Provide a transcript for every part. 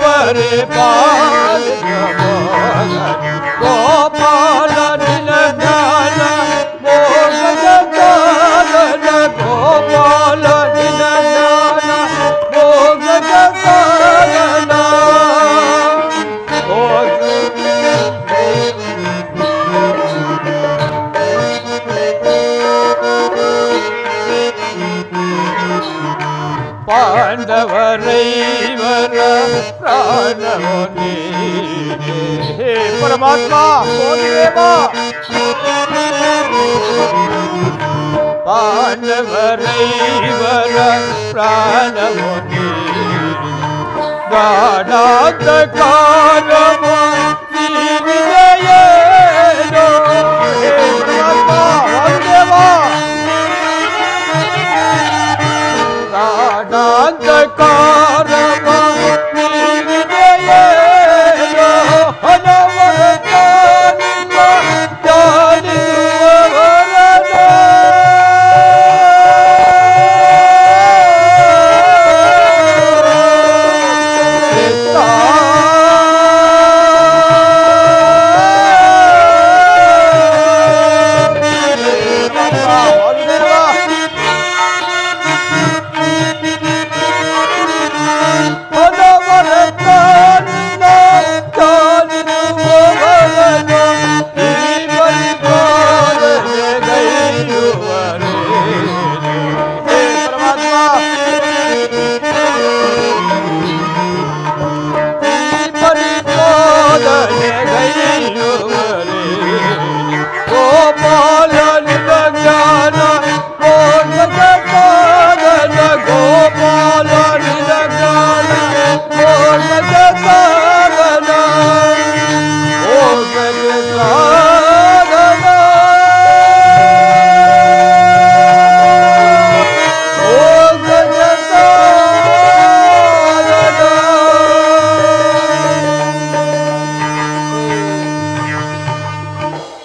ಪರಿಪಾಲಿಸ ಗೋಪಾಲ ನಿನ ಜ್ಞಾನ ಮೋಕ್ಷದ ಸಾಧನ ಗೋಪಾಲ ನಿನ ಜ್ಞಾನ ಮೋಕ್ಷದ ಸಾಧನ ಪಾಂಡವರೈವರ ಪ್ರಾಣವೋ ನೀನೇ ಹೇ ಪರಮಾತ್ಮ ಹೋಗಿದೇವ ಪಾಂಡವರೈವರ ಪ್ರಾಣವೋ ನೀನೇ ಗಾಢಾಂತ ಕಾಲವೋ ನೀನಿದೆಯೇನೋ ಹೇ ಪರಮಾತ್ಮ ಹೋಗಿದೇವ ಗಾಢಾಂಧಕಾರವ ನೀನಿದೆಯೇನೋ ಹಣವರತ ನಿಮ್ಮ ಧ್ಯಾನಿಸುವವರನ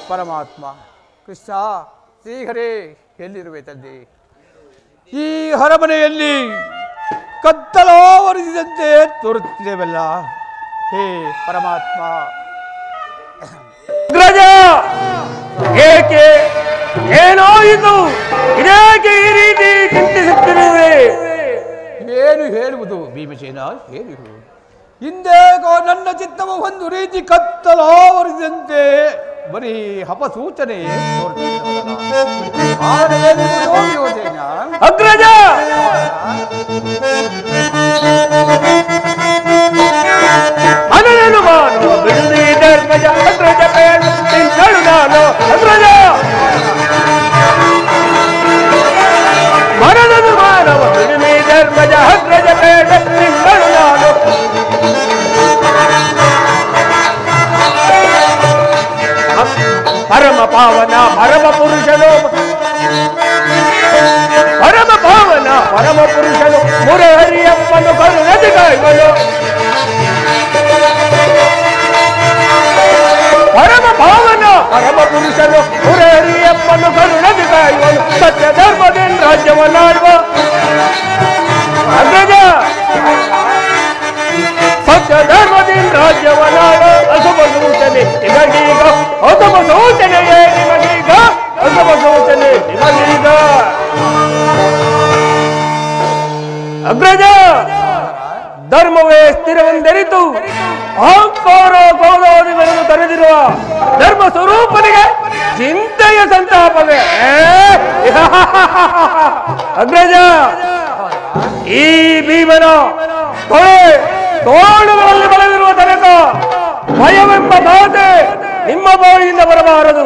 ಪರಮಾತ್ಮ ಕೃಷ್ಣ ಶ್ರೀಹರೇ ಎಲ್ಲಿರುವೆ ತಂದೆ ಈ ಅರಮನೆಯಲ್ಲಿ ಕತ್ತಲಾವರಿಸಿದಂತೆ ತೋರುತ್ತಿದ್ದೇವಲ್ಲ ಹೇ ಪರಮಾತ್ಮ ಅಗ್ರಜ ಏಕೆ ಏನಾಯಿತು ಇದೇಕೆ ಈ ರೀತಿ ಚಿಂತಿಸುತ್ತಿರುವೆ ಏನು ಹೇಳುವುದು ಭೀಮಸೇನ ಏನು ಹಿಂದೇಗೋ ನನ್ನ ಚಿತ್ತವು ಒಂದು ರೀತಿ ಕತ್ತಲಾವರಿಸಿದಂತೆ ಬರೀ ಅಪಸೂಚನೆ ಅಗ್ರಜ ಮನನನು ಮಾನು ಬಿಡುದಿ ಧರ್ಮಜ ಅಗ್ರಜ ತಿಂಗಳು ನಾನು ಅಗ್ರಜ ಮನನನು ಮಾನವ ಬಿಡುದಿ ಧರ್ಮಜ ಅಗ್ರಜ ತಿಂಗಳು ನಾನು ಪರಮ ಪಾವನ ಪರಮ ಪುರುಷನು ಪರಮ ಪಾವನ ಪರಮ ಪುರುಷನು ಮುರಹರಿಯಪ್ಪನು ಕರುಣದಿ ಕಾಯ್ವನು ಪರಮ ಪಾವನ ಪರಮ ಪುರುಷನು ಮುರಹರಿಯಪ್ಪನು ಕರುಣದಿ ಕಾಯ್ವನು ಸತ್ಯ ಧರ್ಮದಿಂದ ರಾಜ್ಯವನ್ನಾಡುವ ಅಗ್ರಜ ಸತ್ಯ ಧರ್ಮದಿಂದ ರಾಜ್ಯವನ್ನಾಡ ಅಶುಭ ಸೂಚನೆ ನಿಮಗೀಗ ಅಶುಭ ಸೂಚನೆಯೇ ನಿಮಗೀಗ ಅಶುಭ ಸೂಚನೆ ನಿಮಗೀಗ ಅಗ್ರಜ ಧರ್ಮವೇ ಸ್ಥಿರವೆಂದರಿತು ಅಹಂಕಾರ ಗೌರವಾದಿಗಳನ್ನು ತೊರೆದಿರುವ ಧರ್ಮ ಸ್ವರೂಪನಿಗೆ ಚಿಂತೆಯ ಸಂತಾಪವೇ ಅಗ್ರಜ ಈ ಭೀಮನ ತೋಳುಗಳಲ್ಲಿ ಬಲವಿರುವ ತನಕ ಭಯವೆಂಬ ಮಾತೆ ನಿಮ್ಮ ಬಾಯಿಯಿಂದ ಬರಬಾರದು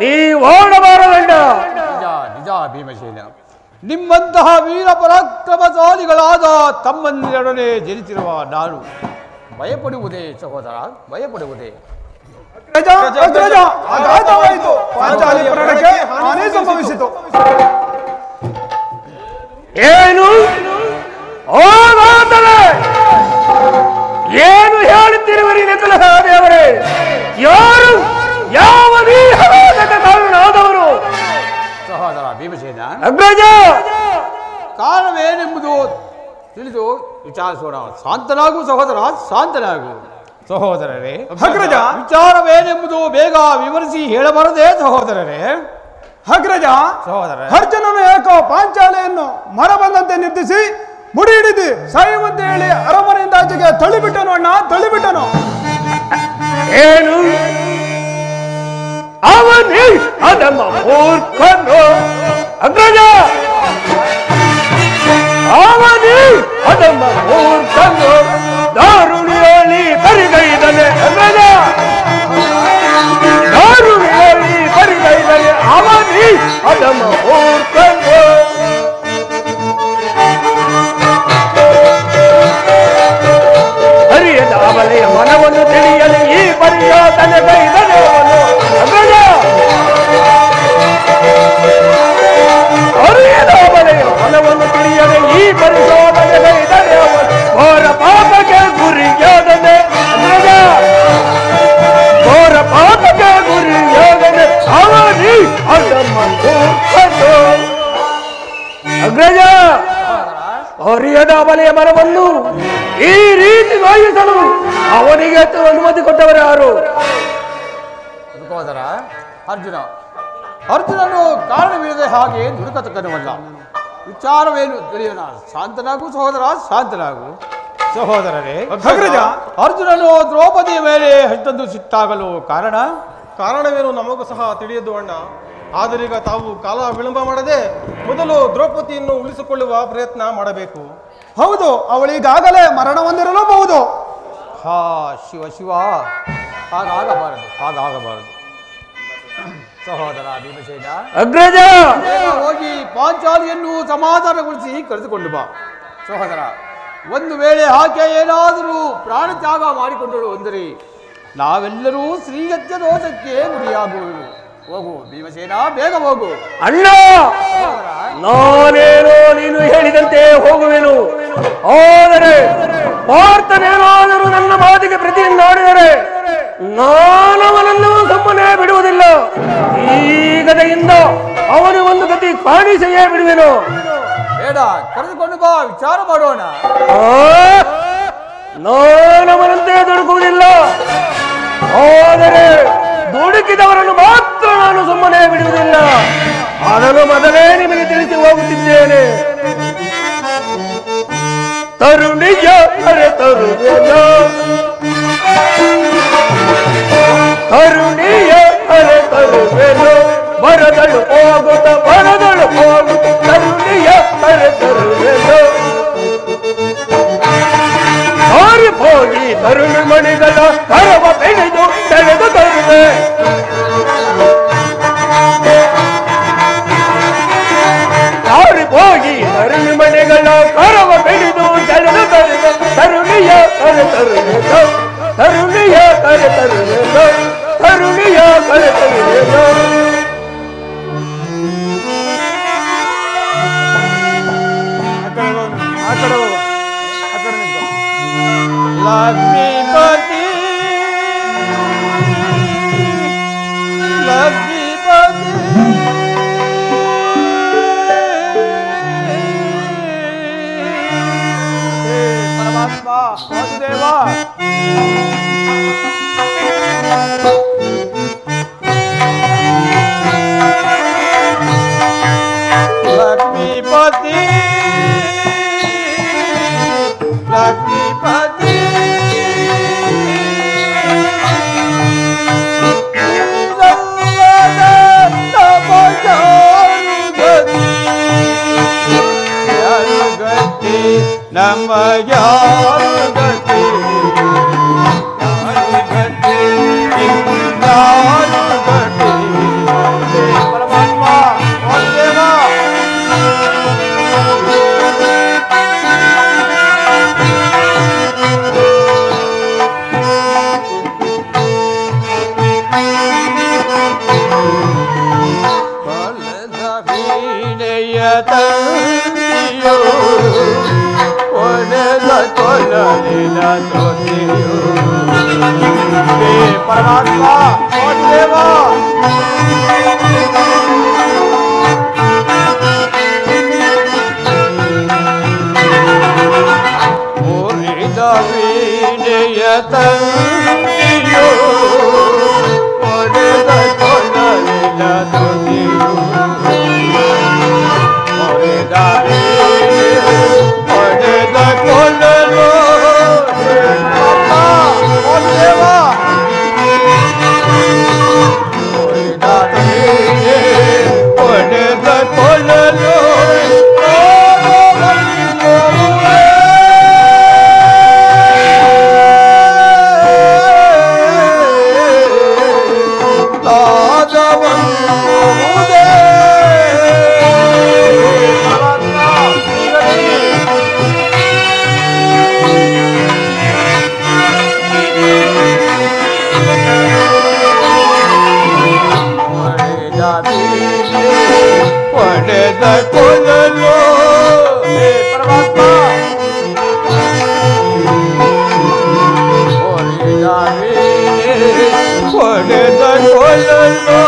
ನೀವೋಡಬಾರದಂಡ ನಿಜ ಭೀಮಸೇನ ನಿಮ್ಮಂತಹ ವೀರ ಪರಾಕ್ರಮಶಾಲಿಗಳಾದ ತಮ್ಮಂದಿರೊಡನೆ ಜನಿಸಿರುವ ನಾನು ಭಯಪಡುವುದೇ ಸಹೋದರ ಭಯಪಡುವುದೇ ಪಾಂಚಾಲಿ ಪ್ರಾಣಕ್ಕೆ ಹಾನಿ ಸಂಭವಿಸಿತು ಏನು ಏನು ಹೇಳುತ್ತಿರುವರಿ ದೇವರೇ ಯಾರು ಯಾವ ಕಾರಣಾದವರು ಸಹೋದರ ಭೀಮಸೇನ ಅಗ್ರಜ ಕಾರಣವೇನೆಂಬುದು ತಿಳಿದು ವಿಚಾರಿಸೋಣ. ಶಾಂತನಾಗು ಸಹೋದರ, ಶಾಂತನಾಗು. ಸಹೋದರರೇ, ಅಗ್ರಜ, ವಿಚಾರವೇನೆಂಬುದು ಬೇಗ ವಿವರಿಸಿ ಹೇಳಬಾರದೇ ಸಹೋದರರೇ? ಅಗ್ರಜ, ಸಹೋದರ, ಅರ್ಜುನನು ಏಕೋ ಪಾಂಚಾಲೆಯನ್ನು ಮರ ಬಂದಂತೆ ನಿರ್ದಿಸಿ ಮುಡಿ ಹಿಡಿದು ಸಾಯುವಂತೆ ಹೇಳಿ ಅರಮನೆಯಿಂದ ಆಚೆಗೆ ತಳ್ಳಿಬಿಟ್ಟನು. ಅಣ್ಣ, ತಳ್ಳಿಬಿಟ್ಟನು. ಏನು ಅವನೇ ಅದಮ್ಮ ಮೂರ್ಖನು? ಅಗ್ರಜ, ಅವನೇ ಅದಮ್ಮ ಮೂರ್ಖನು. ದಾರುಣಿಯಲ್ಲಿ ಪರಿಗೈದನೆ. ಅಗ್ರಜ, ದಾರುಣಿಯಲ್ಲಿ ಪರಿಗೈದನೆ. ಅವನೇ ಅದಮ್ಮ ಮೂರ್ಖನು. ಹರಿಯದ ಅವಲೆಯ ಮನವನ್ನು ತಿಳಿಯಲು ಈ ಪರಿಯ ತನಗೈದನೆ ಅವನು. ಅಗ್ರಜ, ಹರಿಯದ ಅವಲೆಯ ಮನವನ್ನು ತಿಳಿಯಲು ಈ ಪರಿಶೋಧನೆಗೈದನೆ ಅವನು. ಘೋರ ಪಾಪಕ್ಕೆ ಗುರಿಯಾದನೆ. ಅಗ್ರಜ, ಘೋರ ಪಾಪಕ್ಕೆ ಗುರಿಯಾದನೆ. ಅವನಿ ಅದಮ್ಮ ಮೂರ್ಖನು. ಅಗ್ರಜ, ಹರಿಯದ ಅವಲೆಯ ಮನವನ್ನು ಈ ರೀತಿ ನೋಯಿಸಲು ಅವನಿಗೆ ಅನುಮತಿ ಕೊಟ್ಟವರು ಯಾರು? ಸಹೋದರ ಅರ್ಜುನನು ಕಾರಣವಿಲ್ಲದೆ ಹಾಗೆ ದುಡುಕತಕ್ಕನವಲ್ಲ. ವಿಚಾರವೇನು ತಿಳಿಯೋಣ. ಶಾಂತನಾಗು ಸಹೋದರ, ಶಾಂತನಾಗು. ಸಹೋದರರೇ, ಅಗ್ರಜ, ಅರ್ಜುನನು ದ್ರೌಪದಿಯ ಮೇಲೆ ಅಷ್ಟೊಂದು ಸಿಟ್ಟಾಗಲು ಕಾರಣವೇನು ನಮಗೂ ಸಹ ತಿಳಿಯದು ಅಣ್ಣ. ಆದರೀಗ ತಾವು ಕಾಲ ವಿಳಂಬ ಮಾಡದೆ ಮೊದಲು ದ್ರೌಪದಿಯನ್ನು ಉಳಿಸಿಕೊಳ್ಳುವ ಪ್ರಯತ್ನ ಮಾಡಬೇಕು. ಹೌದು, ಅವಳಿಗಾಗಲೇ ಮರಣ ಹೊಂದಿರಲೂಬಹುದು. ಹಾ ಶಿವ ಶಿವ, ಹಾಗಾಗಬಾರದು ಸಹೋದರ ಭೀಮಸೇನ. ಅಗ್ರಜ, ಹೋಗಿ ಪಾಂಚಾಲಿಯನ್ನು ಸಮಾಧಾನಗೊಳಿಸಿ ಕರೆದುಕೊಂಡು ಬಾ. ಸಹೋದರ, ಒಂದು ವೇಳೆ ಆಕೆ ಏನಾದರೂ ಪ್ರಾಣ ತ್ಯಾಗ ಮಾಡಿಕೊಂಡಳು ಅಂದರೆ ನಾವೆಲ್ಲರೂ ಶ್ರೀಗತ್ಯ ದೋಷಕ್ಕೆ ಗುರಿಯಾಗುವುದು. ಹೋಗು ಭೀಮಸೇನ, ಬೇಗ ಹೋಗು. ಅಣ್ಣ, ನಾನೇನೋ ನೀನು ಹೇಳಿದಂತೆ ಹೋಗುವೆನು. ಆದರೆ ಪಾರ್ಥನೇನಾದರೂ ನನ್ನ ಮಾತಿಗೆ ಪ್ರತಿಯನ್ನಾಡಿದರೆ ನಾನವನನ್ನು ಸುಮ್ಮನೆ ಬಿಡುವುದಿಲ್ಲ. ಈಗದೆಯಿಂದ ಅವನು ಒಂದು ಗತಿ ಕಾಣಿಸೆಯೇ ಬಿಡುವೆನು. ಬೇಡ, ಕರೆದುಕೊಂಡು ಬಾ, ವಿಚಾರ ಮಾಡೋಣ. ನಾನವನಂತೆ ದುಡುಕುವುದಿಲ್ಲ. ಆದರೆ ದುಡುಕಿದವರನ್ನು ಮಾತ್ರ ನಾನು ಸುಮ್ಮನೆ ಬಿಡುವುದಿಲ್ಲ. ಅದನ್ನು ಮೊದಲೇ ನಿಮಗೆ ತಿಳಿಸಿ ಹೋಗುತ್ತಿದ್ದೇನೆ. ತರುಣಿಯ ಅರೆ ತರುವೆನ, ತರುಣಿಯ ಅರೆ ತರುವೆನು. ಬರದಳು ಹೋಗುತ್ತ ಬರದಳು ಹೋಗುತ್ತ ತರುಣಿಯ ಅರೆ ತರುವೆನು. ಹಾರಿ ಹೋಗಿ ತರುಣಿ ಮಣಿಗಳ ಕರವ ಬೆಳೆದು ತೆಗೆದು ತರುವೆ. ಹಾರಿ ಹೋಗಿ ತರುಣಿ ಮಣಿಗಳ ಕರವ ಬೆಳೆದು ತೆಗೆದು ತರುವೆ. ತರುಣಿಯ ಕರೆ ತರುವೆನು, ತರುಣಿಯ ಕರೆ ತರುವೆನು, ತರುಣಿಯ ಕರೆ ತರುವೆನು. ಆ ಕಡೆ ಹೋಗು, ಆ ಕಡೆ ನಿಂತು. ಲಕ್ಷ್ಮೀಪತಿ ಲಕ್ಷ್ಮೀಪತಿ ಪರಮಾತ್ಮ ವಾಸುದೇವ. ಲಕ್ಷ್ಮೀಪತಿ ಲಕ್ಷ್ಮೀಪತಿ ನಮ್ಮ ಯಾರು ಗತಿ, ಯಾರು ಗತಿ, ಇನ್ನಾರು ಗತಿ. ಪರಮಾತ್ಮ ವಾಸುದೇವ. ತಂದಿಯೋ ಒಡೆದ ಕೊಲ್ಲಲಿನ ತೊಂದಿಯೋ. ಪರಮಾತ್ಮ ವಾಸುದೇವ. ತಂದಿಯೋ ಹೊಡೆದ ಕೊಡಲಿಲ್ಲ ಧ್ವನಿಯು ಹೊಡೆದ ಕೊಡಲು ಹೊಡೆದ ಕೊಡಲು ಹೊಡೆದ ಕೊಡಲು ಪರಮಾತ್ಮ ಹೊಡೆದ ಕೊಡಲು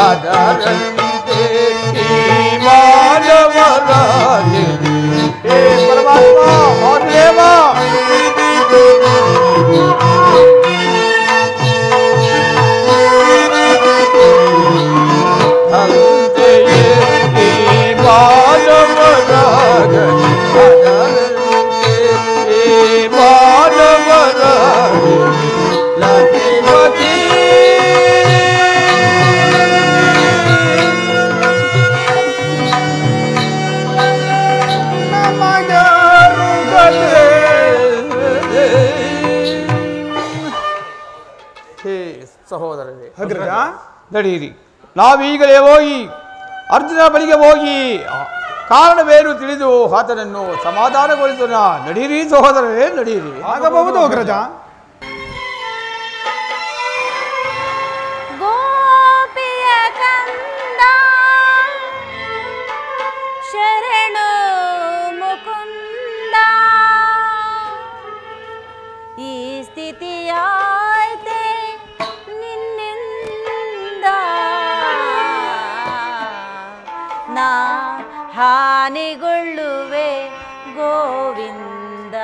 ಅದರಂತೆ ಈ ಮಾನವರಾಗಿ ಹೇ ಪರಮಾತ್ಮ ಮಹಾದೇವ ಅಂತೆಯೇ ಈ ಮಾನವರಾಗಿ ಅದರಂತೆ ಈ ಮಾನವರಾಗಿ ಲಕ್ಷ್ಮೀಪತಿ ಸಹೋದರರೇ ಅಗ್ರಜ ನಡೀರಿ, ನಾವೀಗಲೇ ಹೋಗಿ ಅರ್ಜುನ ಬಳಿಗೆ ಹೋಗಿ ಕಾರಣವೇನು ತಿಳಿದು ಆತನನ್ನು ಸಮಾಧಾನಗೊಳಿಸೋಣ. ನಡೀರಿ ಸಹೋದರರೇ, ನಡೀರಿ. ಆಗಬಹುದು ಅಗ್ರಜ. ಗೋಪಿಯ ಕಂದ ಶರಣು ಮುಕುಂದ, ಈ ಸ್ಥಿತಿಯಾಯ್ತೆ ನಿನ್ನಿಂದ, ನಾ ಹಾನಿಗೊಳ್ಳುವೆ ಗೋವಿಂದ.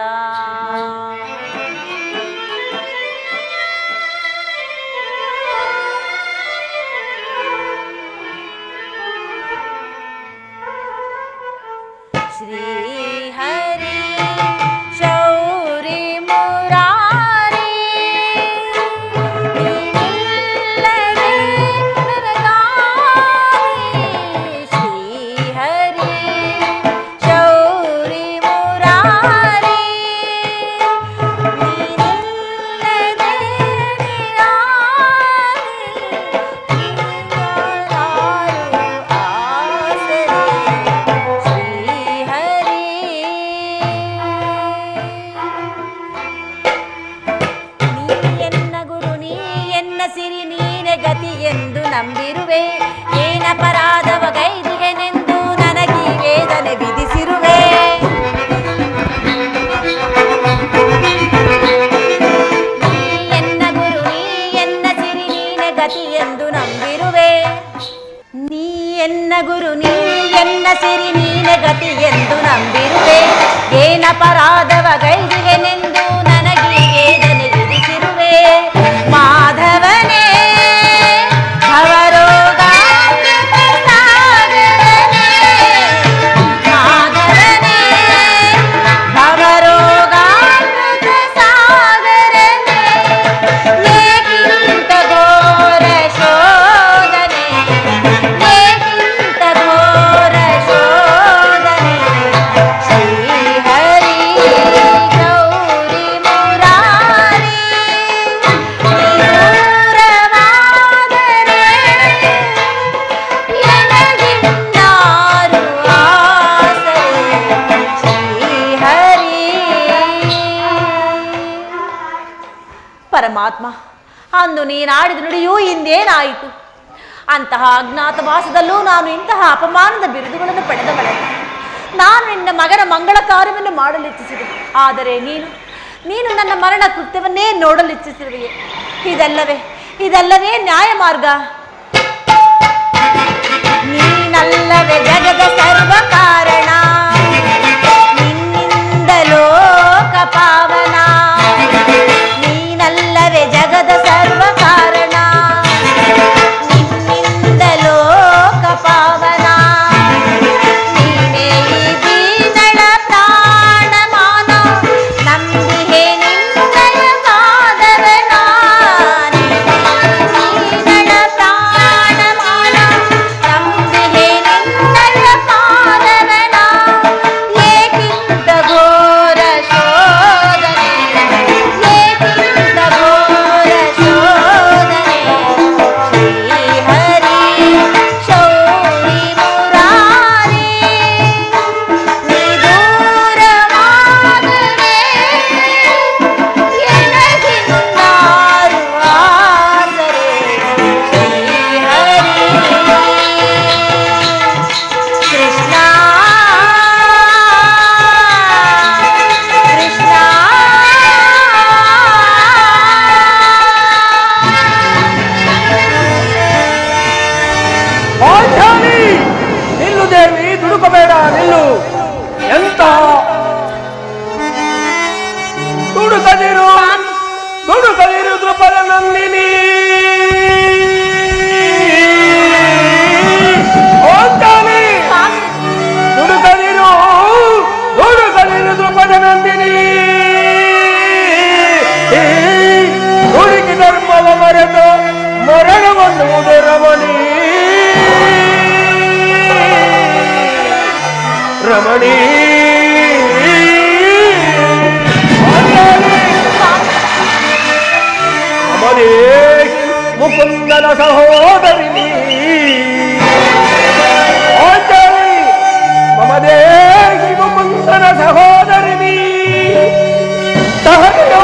ಶ್ರೀ ಹರಿ ಶೌರಿ ಮುರಾರಿ, ನೀನಿಲ್ಲದೆ ನನಗಾಗಿ. ಶ್ರೀ ಹರಿ ಶೌರಿ ಮುರಾರಿ, ನೀನಿಲ್ಲದೆ ಸಿರಿ ನೀನೆ ಗತಿ ಎಂದು ನಂಬಿರುವೆ, ಏನಪರಾಧವ ಗೈದಿಗೆನೆಂದು ನನಗೀ ವೇದನೆ ವಿಧಿಸಿರುವೆ. ನೀ ಎನ್ನ ಗುರು, ನೀ ಎನ್ನ ಸಿರಿ ನೀನೆ ಗತಿ ಎಂದು ನಂಬಿರುವೆ. ನೀ ಎನ್ನ ಗುರು, ನೀ ಎನ್ನ ಸಿರಿ ನೀನೆ ಗತಿ ಎಂದು ನಂಬಿರುವೆ, ಏನಪರಾಧವ ಗೈದಿಗೆನೆಂದು ನನಗೀ ವೇದನೆ ವಿಧಿಸಿರುವೆ. ಮಾಧವನೇ ಭವರೋಗ ಸಾಗರನೇ, ಮಾಧವನೇ ಭವರೋಗ ಸಾಗರನೇ, ಏಕಿಂತ ಘೋರ ಶೋಧನೆ, ಏಕಿಂತ ಘೋರ ಶೋಧನೆ. ಶ್ರೀ ಹರಿ ಗೌರಿ ಮುರಾರಿ, ದೂರವಾದರೆ ಎನಗಿನ್ನಾರು ಆಸರೆ. ಶ್ರೀ ಹರಿ ಪರಮಾತ್ಮ, ಅಂದು ನೀನಾಡಿದ ನುಡಿಯೂ ಇಂದೇನಾಯಿತು? ಅಂತಹ ಅಜ್ಞಾತವಾಸದಲ್ಲೂ ನಾನು ಇಂತಹ ಅಪಮಾನದ ಬಿರುದುಗಳನ್ನು ಪಡೆದವಳೆ. ನಾನು ನಿನ್ನ ಮಗನ ಮಂಗಳ ಕಾರ್ಯವನ್ನು ಮಾಡಲಿಚ್ಛಿಸಿದೆ. ಆದರೆ ನೀನು ನನ್ನ ಮರಣ ಕೃತ್ಯವನ್ನೇ ನೋಡಲಿಚ್ಛಿಸಿರುವೆ. ಇದಲ್ಲವೇ ನ್ಯಾಯ ಮಾರ್ಗ? ನೀನಲ್ಲವೇ ಜಗದ ಸರ್ವ ಕಾರಣ, ನಿನ್ನಿಂದ ಲೋಕ ಪಾವನ. ನೀನಲ್ಲವೇ ಜಗದ ಸರ್ವ ಕಾರಣ, ನಿನ್ನಿಂದ ಲೋಕ ಪಾವನ. ನೀನೇ ಈ ದೀನಳ ಪ್ರಾಣಮಾನ, ನಂಬಿಹೆ ನಿನ್ನಯ ಪಾದವನ. ದೀನಳ ಪ್ರಾಣಮಾನ, ನಂಬಿಹೆ ನಿನ್ನಯ ಪಾದವನ. ಏಕಿಂತ ಘೋರ ಶೋಧನೆ, ಏಕಿಂತ ಘೋರ ಶೋಧನೆ. ಶ್ರೀಹರಿ ಶೌರಿ ಮುರಾರಿ, ನೀ ದೂರವಾದರೆ ಎನಗಿನ್ನಾರು ಆಸರೆ. ಶ್ರೀಹರಿ ಕೃಷ್ಣ ಕೃಷ್ಣ. ಪಾಂಚಾಲಿ ನಿಲ್ಲು ದೇವಿ, ದುಡುಕಬೇಡ, ನಿಲ್ಲು. ಎಂತ ದುಡುಕದಿರು ದ್ರುಪದ ನಂದಿನಿ. ಪಾಂಚಾಲಿ ದುಡುಕದಿರು ದ್ರುಪದ ನಂದಿನಿ. ದುಡುಕಿ ಧರ್ಮವ ಮರೆತು ಮರಣವನ್ನುವುದು ರಮಣಿ. ರಮಣಿ ಮಮದೇ ಮುಕುಂದನ ಸಹೋದರಿನಿ. ಮಮದೇ ಮುಕುಂದನ ಸಹೋದರಿನಿ. ಸಹಜರು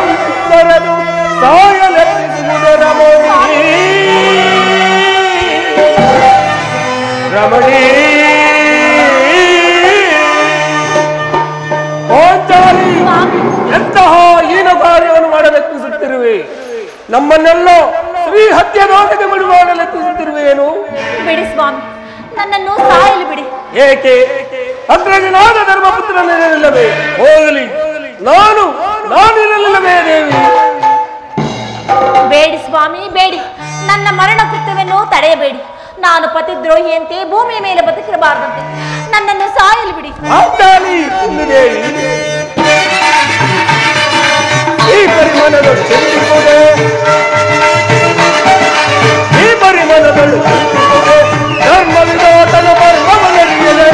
ಸಾಯಲೆತ್ತಿಸುವುದು ರಮಣಿ. ರಮಣಿ ಎಂತಹ ಹೀನ ಕಾರ್ಯವನ್ನು ಮಾಡಲೆತ್ತಿಸುತ್ತಿರುವೆ. ನಮ್ಮನ್ನೆಲ್ಲ ಸ್ತ್ರೀ ಹತ್ಯೆ ದೋಷಕ್ಕೆ ಬಿಡು ಮಾಡಲೆತ್ತಿಸುತ್ತಿರುವೇನು? ಬಿಡಿ ಸ್ವಾಮಿ, ನನ್ನನ್ನು ಸಾಯಲು ಬಿಡಿ. ಏಕೆ? ಅಗ್ರಜನಾದ ಧರ್ಮಪುತ್ರನಿಲ್ಲವೇ? ಹೋಗಲಿ, ನಾನು ಇರಲಿಲ್ಲವೇ ದೇವಿ? ಬೇಡಿ ಸ್ವಾಮಿ, ಬೇಡಿ. ನನ್ನ ಮರಣ ಕೃತ್ಯವನ್ನು ತಡೆಯಬೇಡಿ. ನಾನು ಪತಿದ್ರೋಹಿಯಂತೆ ಭೂಮಿಯ ಮೇಲೆ ಬದುಕಿರಬಾರದಂತೆ ನನ್ನನ್ನು ಸಾಯಲು ಬಿಡಿ. ಈ ಪರಿಮಾಣದಳು ಚೆಲ್ಲಿರುವುದೇ, ಈ ಪರಿಮಾಣದಳು ಧರ್ಮವಿರೋಧನ ಮರ್ಮವನರಿಯಲೆ,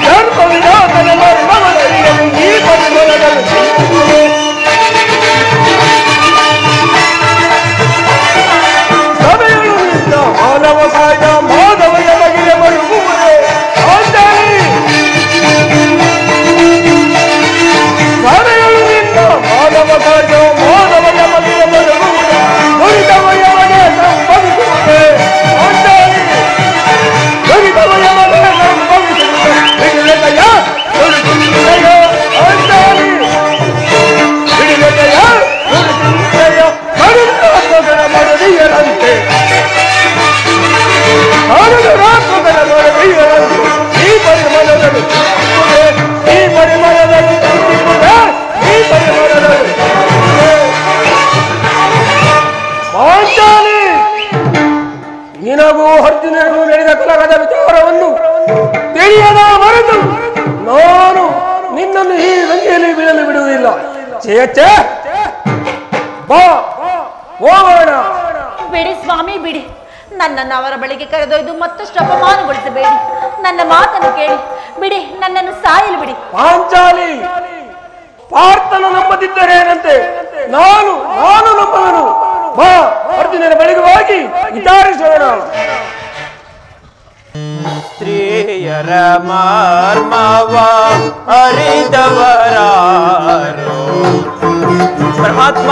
ಧರ್ಮವಿರೋಧನ ಮರ್ಮವನರಿಯಲೆ ಈ ಪರಿಮಾಣದಳು ಚೆಲ್ಲಿರುವುದೇ. ಸಭೆಗಳು ನಿಂತ ಮಾನವ ಕಾಯ ಮಾಧವಯ ಬಗೆಯ ಬರುವುದೇ. ಸಭೆಗಳು ನಿಂತ ಮಾನವ ಕಾಯ ಮಾಧವಯ ಬಗೆಯ ಬರುವುದೇ. ನುರಿತವಯವನೇ ಸಂಭವಿಸುವುದೇ. ನುರಿತವಯವನೇ ಸಂಭವಿಸುವುದೇ. ಬಿಡುಗಡೆಯ ನುಡಿಸುವುದೆಯ ಅಂತಾಲಿ, ಬಿಡುಗಡೆಯ ನುಡಿಸುವುದೆಯ ಕರುಣಾತ್ಮಕರ ಮಡದಿಯರಂತೆ, ಕರುಣಾತ್ಮಕರ ಮಡದಿಯರಂತೆ ಈ ಪರಿಮಳದಲ್ಲಿ ಈ ಪರಿಮಳದಲ್ಲಿ ಈ ಪರಿಮಳದಲ್ಲಿ ಪಾಂಚಾಲಿ, ನಿನಗೂ ಅರ್ಜುನನಿಗೂ ನಡೆದ ಕಲಹದ ವಿಚಾರವನ್ನು ತಿಳಿಯದ ಮರೆತು ನಾನು ನಿನ್ನನ್ನು ಈ ರಂಗೆಯಲ್ಲಿ ಬೀಳಲು ಬಿಡುವುದಿಲ್ಲ. ಛೇ, ಬಾ ಹೋಗೋಣ. ಬಿಡಿ ಸ್ವಾಮಿ, ಬಿಡಿ. ನನ್ನನ್ನು ಅವರ ಬಳಿಗೆ ಕರೆದೊಯ್ದು ಮತ್ತಷ್ಟು ಅಪಮಾನಗೊಳಿಸಬೇಡಿ. ನನ್ನ ಮಾತನ್ನು ಕೇಳಿ ಬಿಡಿ. ನನ್ನನ್ನು ಸಾಯಲು ಬಿಡಿ. ಪಾಂಚಾಲಿ, ಪಾರ್ಥನು ನಂಬದಿದ್ದರೇನಂತೆ? ನಾನು ನಂಬುವನು. ಬಾ, ಅರ್ಜುನನ ಬಳಿಗೆ ಹೋಗಿ ವಿಚಾರಿಸೋಣ. ಸ್ತ್ರೀಯರ ಮರ್ಮವ ಅರಿದವರಾರು ಪರಮಾತ್ಮ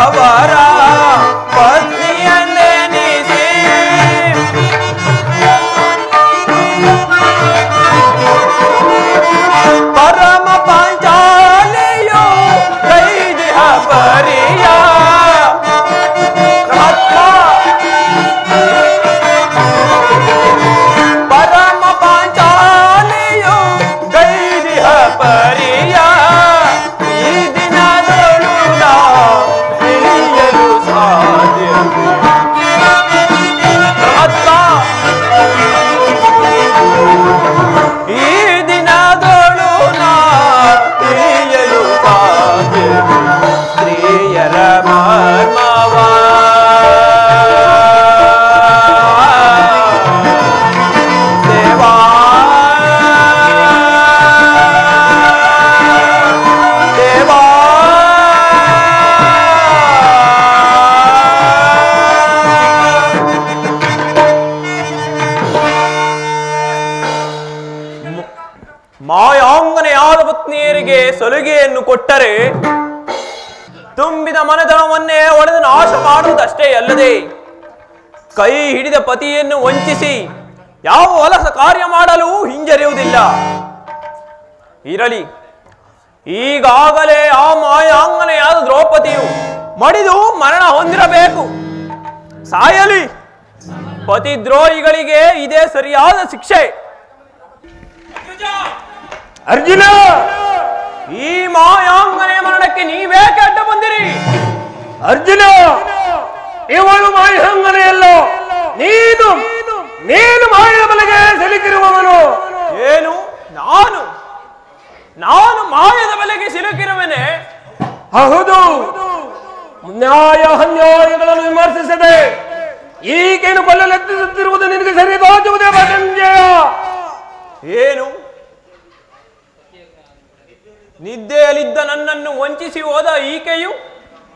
ಅವರ ಪತ್ನಿಯನ್ನೆನಿಸಿ ಪರಮ ಪಾಂಚಾಲಿಯು ಕೈದಿಹ ಪರಿಯ ಪರಮ ಪಾಂಚಾಲಿಯು ಕೈದಿಹ ಪರಿಯ ಈ ದಿನದೊಳು ತಿಳಿಯಲು ಸಾಧ್ಯವೇ ಈ ದಿನದೊಳು ತಿಳಿಯಲು ಸಾಧ್ಯವೇ ಸ್ತ್ರೀಯರ ಮರ್ಮವ ದೇವಾ ದೇವಾ ಮಾಯಾಂಗನೆಯಾದ ಪತ್ನಿಯರಿಗೆ ಸಲುಗೆಯನ್ನು ಕೊಟ್ಟರೆ ತುಂಬಿದ ಮನದಳವನ್ನೇ ಒಡೆದು ನಾಶ ಮಾಡುವುದಷ್ಟೇ ಅಲ್ಲದೆ ಕೈ ಹಿಡಿದ ಪತಿಯನ್ನು ವಂಚಿಸಿ ಯಾವ ಹೊಲಸ ಕಾರ್ಯ ಮಾಡಲು ಹಿಂಜರಿಯುವುದಿಲ್ಲ. ಇರಲಿ, ಈಗಾಗಲೇ ಆ ಮಾಯಾಂಗನೆಯಾದ ದ್ರೌಪದಿಯು ಮಡಿದು ಮರಣ ಹೊಂದಿರಬೇಕು. ಸಾಯಲಿ, ಪತಿದ್ರೋಹಿಗಳಿಗೆ ಇದೇ ಸರಿಯಾದ ಶಿಕ್ಷೆ. ಅರ್ಜುನ, ಈ ಮಾಯಾಂಗನೆ ಮರಣಕ್ಕೆ ನೀವೇಕೆ ಅಡ್ಡ ಬಂದಿರಿ? ಅರ್ಜುನ, ಇವಳು ಮಾಯಾಂಗನೆಯಲ್ಲ, ನೀನು ನೀನು ಮಾಯದ ಬಲೆಗೆ ಸಿಲುಕಿರುವವನು. ಏನು? ನಾನು ಮಾಯದ ಬಲೆಗೆ ಸಿಲುಕಿರುವೆನೆ? ಹೌದು. ನ್ಯಾಯ ಅನ್ಯಾಯಗಳನ್ನು ವಿಮರ್ಶಿಸದೆ ಈಗೇನು ಕೊಲ್ಲಲೆತ್ತಿಸುತ್ತಿರುವುದು ನಿನಗೆ ಸರಿದೋಚುವುದೇ ಧನಂಜಯ? ಏನು? ನಿದ್ದೆಯಲ್ಲಿದ್ದ ನನ್ನನ್ನು ವಂಚಿಸಿ ಹೋದ ಈಕೆಯು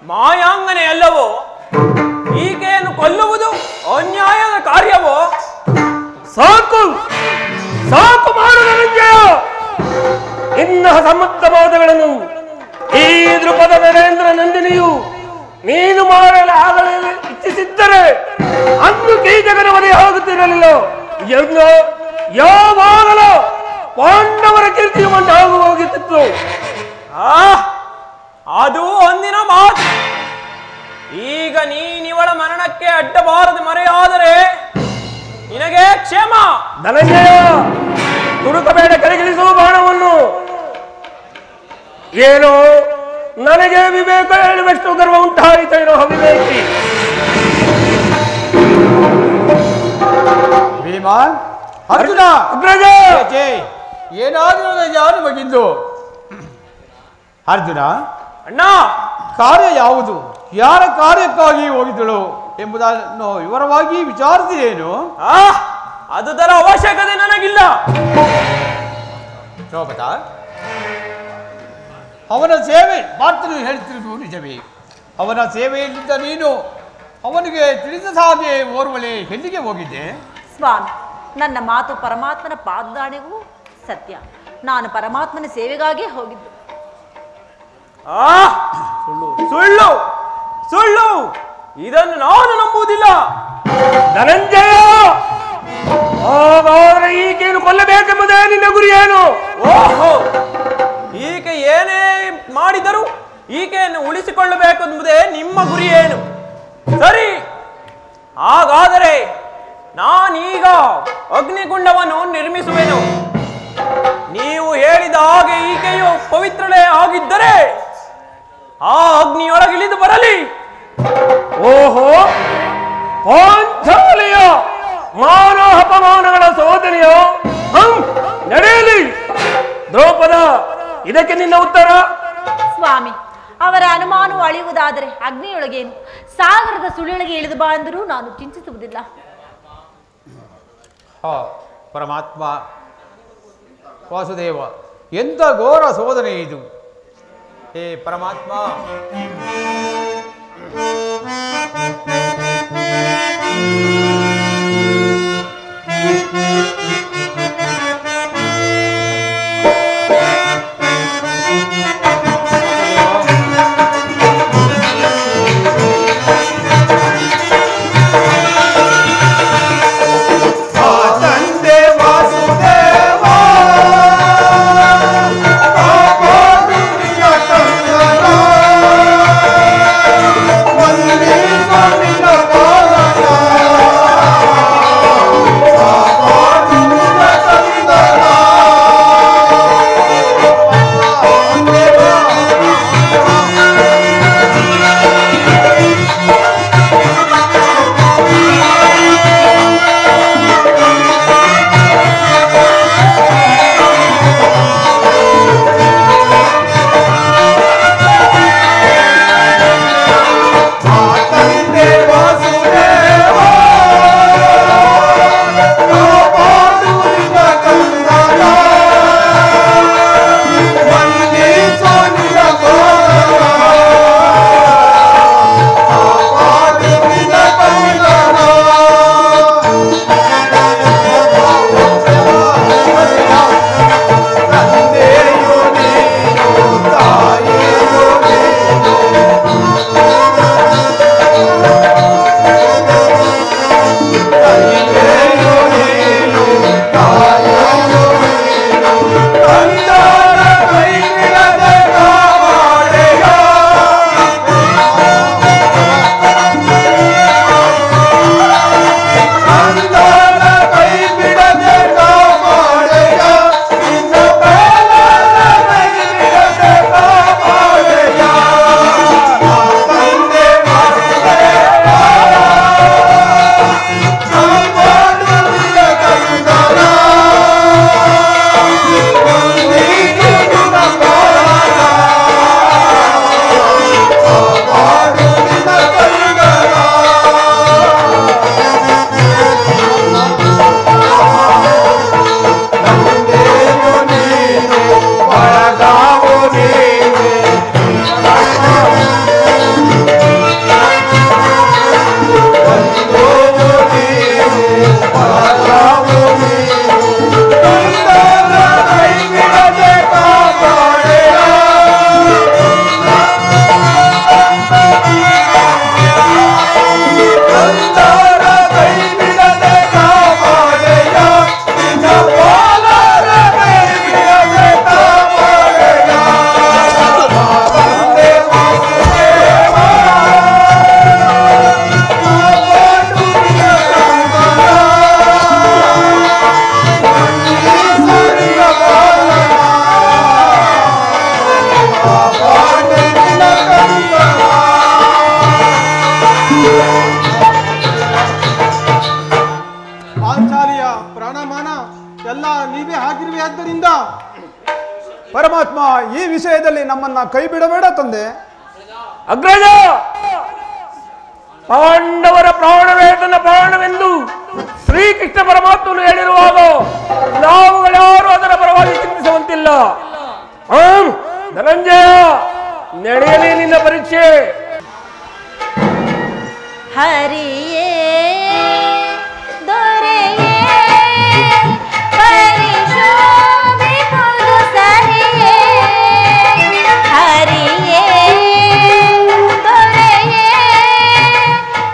ಮಾಯಾಂಗನೆ ಅಲ್ಲವೋ? ಈಕೆಯನ್ನು ಕೊಲ್ಲುವುದು ಅನ್ಯಾಯದ ಕಾರ್ಯವೋ? ಸಾಕು ಸಾಕು ಮಾಡು ಧನಂಜಯ. ಇನ್ನ ಸಮರ್ಥವಾದಗಳನ್ನು ಈ ದೃಪದ ನರೇಂದ್ರ ನಂದಿನಿಯು ನೀನು ಮಾಡಲಾಗಲು ಇಚ್ಛಿಸಿದ್ದರೆ ಅಂದು ಕೀಚಕನ ಮನೆ ಆಗುತ್ತಿರಲಿಲ್ಲ. ಯಾವಾಗಲೂ ಪಾಂಡವರ ಕೀರ್ತಿಯು ಮಂಡಾಗಿ ಹೋಗುತ್ತಿತ್ತು. ಅದು ಒಂದಿನ ಮಾತು. ಈಗ ನೀನಿವಳ ಮರಣಕ್ಕೆ ಅಡ್ಡಬಾರದು ಮರೆಯಾದರೆ ನಿನಗೆ ಕ್ಷೇಮ. ಧನಂಜಯ, ತುಡುಕಬೇಡ ಕರೆಗಿಳಿಸುವ ಬಾಣವನ್ನು. ಏನು ನನಗೆ ವಿವೇಕ ಹೇಳುವಷ್ಟು ಗರ್ವ ಉಂಟಾಯಿತೇನೋ ಅವಿವೇಕಿ. ಭೀಮಾನ್, ಅರ್ಜುನ, ಅಗ್ರಜ, ಏನಾದರೂ ನಿಮಗಿಂದು? ಅರ್ಜುನ, ಅಣ್ಣ, ಕಾರ್ಯ ಯಾವುದು, ಯಾರ ಕಾರ್ಯಕ್ಕಾಗಿ ಹೋಗಿದ್ದಳು ಎಂಬುದನ್ನು ವಿವರವಾಗಿ ವಿಚಾರಿಸಿದೇನು? ಅದು ತರ ಅವಶ್ಯಕತೆ ನನಗಿಲ್ಲ. ದ್ರೌಪದ, ಅವನ ಸೇವೆ ಮಾತನ್ನು ಹೇಳ್ತಿರುವುದು ನಿಜವೇ. ಅವನ ಸೇವೆಯಲ್ಲಿದ್ದ ನೀನು ಅವನಿಗೆ ತಿಳಿದ ಹಾಗೆ ಓರ್ವಳೆ ಎಲ್ಲಿಗೆ ಹೋಗಿದ್ದೆ? ಸ್ವಾಮಿ, ನನ್ನ ಮಾತು ಪರಮಾತ್ಮನ ಪಾದದಾಣೆಗೂ ಸತ್ಯ. ನಾನು ಪರಮಾತ್ಮನ ಸೇವೆಗಾಗಿ ಹೋಗಿದ್ದು. ಸುಳ್ಳು ಸುಳ್ಳು, ಇದನ್ನು ನಾನು ನಂಬುವುದಿಲ್ಲ. ಧನಂಜಯ, ಹಾಗಾದ್ರೆ ಈಕೆಯನ್ನು ಕೊಲ್ಲಬೇಕೆಂಬುದೇ ನಿನ್ನ ಗುರಿ ಏನು? ಓಹೋ, ಈಕೆ ಏನೇ ಮಾಡಿದರೂ ಈಕೆಯನ್ನು ಉಳಿಸಿಕೊಳ್ಳಬೇಕೆಂಬುದೇ ನಿಮ್ಮ ಗುರಿ ಏನು? ಸರಿ, ಹಾಗಾದರೆ ನಾನೀಗ ಅಗ್ನಿಗುಂಡವನ್ನು ನಿರ್ಮಿಸುವೆನು. ನೀವು ಹೇಳಿದ ಹಾಗೆ ಈಕೆಯು ಪವಿತ್ರಳೇ ಆಗಿದ್ದರೆ ಆ ಅಗ್ನಿಯೊಳಗಿಳಿದು ಬರಲಿ. ಓಹೋ, ಪಾಂಚಾಲಿಯ ಮಾನ ಅಪಮಾನಗಳ ಸೋದನೆಯೋ ನಡೆಯಲಿ. ದ್ರೌಪದ, ಇದಕ್ಕೆ ನಿನ್ನ ಉತ್ತರ? ಸ್ವಾಮಿ, ಅವರ ಅನುಮಾನವು ಅಳಿಯುವುದಾದರೆ ಅಗ್ನಿಯೊಳಗೇನು, ಸಾಗರದ ಸುಳಿಯೊಳಗೆ ಇಳಿದು ಬಾ ಅಂದರೂ ನಾನು ಚಿಂತಿಸುವುದಿಲ್ಲ. ಪರಮಾತ್ಮ ವಾಸುದೇವ, ಎಂಥ ಘೋರ ಶೋಧನೆ ಇದು! ಹೇ ಪರಮಾತ್ಮ, ಪರಮಾತ್ಮ ಈ ವಿಷಯದಲ್ಲಿ ನಮ್ಮನ್ನ ಕೈ ಬಿಡಬೇಡ ತಂದೆ. ಅಗ್ರಜ, ಪಾಂಡವರ ಪ್ರಾಣವೇ ತನ್ನ ಪ್ರಾಣವೆಂದು ಶ್ರೀಕೃಷ್ಣ ಪರಮಾತ್ಮನು ಹೇಳಿರುವಾಗ ನಾವುಗಳ್ಯಾರು ಅದರ ಪರವಾಗಿ ಚಿಂತಿಸುವಂತಿಲ್ಲ. ಧನಂಜಯ, ನಡೆಯಲಿ ನಿನ್ನ ಪರೀಕ್ಷೆ. ಹರಿಯೇ ದೊರೆಯೇ ಪರಿಶೋಭಿಸುವುದು ಸರಿಯೇ. ಹರಿಯೇ ದೊರೆಯೇ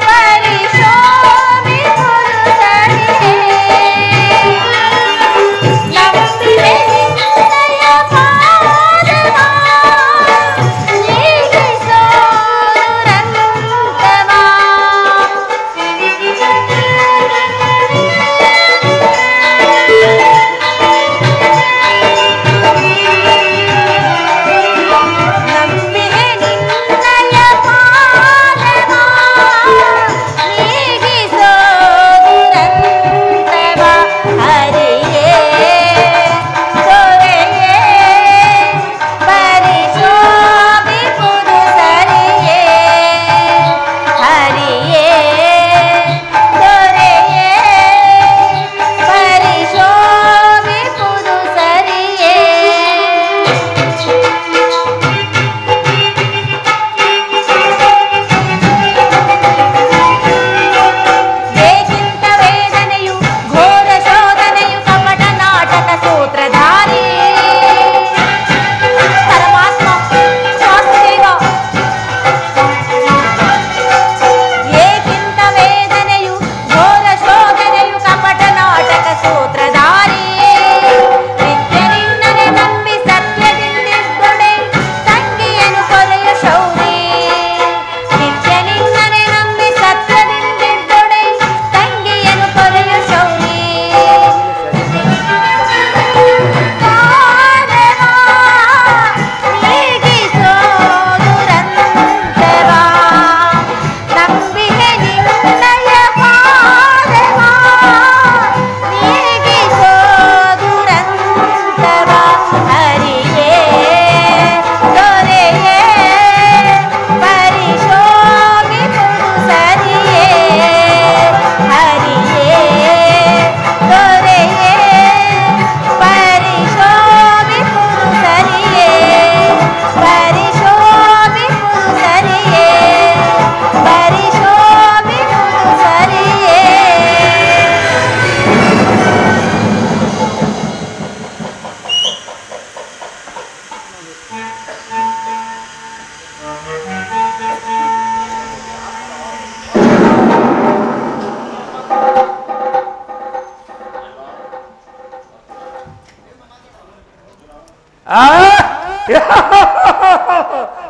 ಪರಿಶೋಭಿಸುವುದು ಸರಿಯೇ. ನಂಬಿದೆ ನಿನ್ನಯ ಪಾದವ ನೀಗಿಸೋ ದುರಂತವ.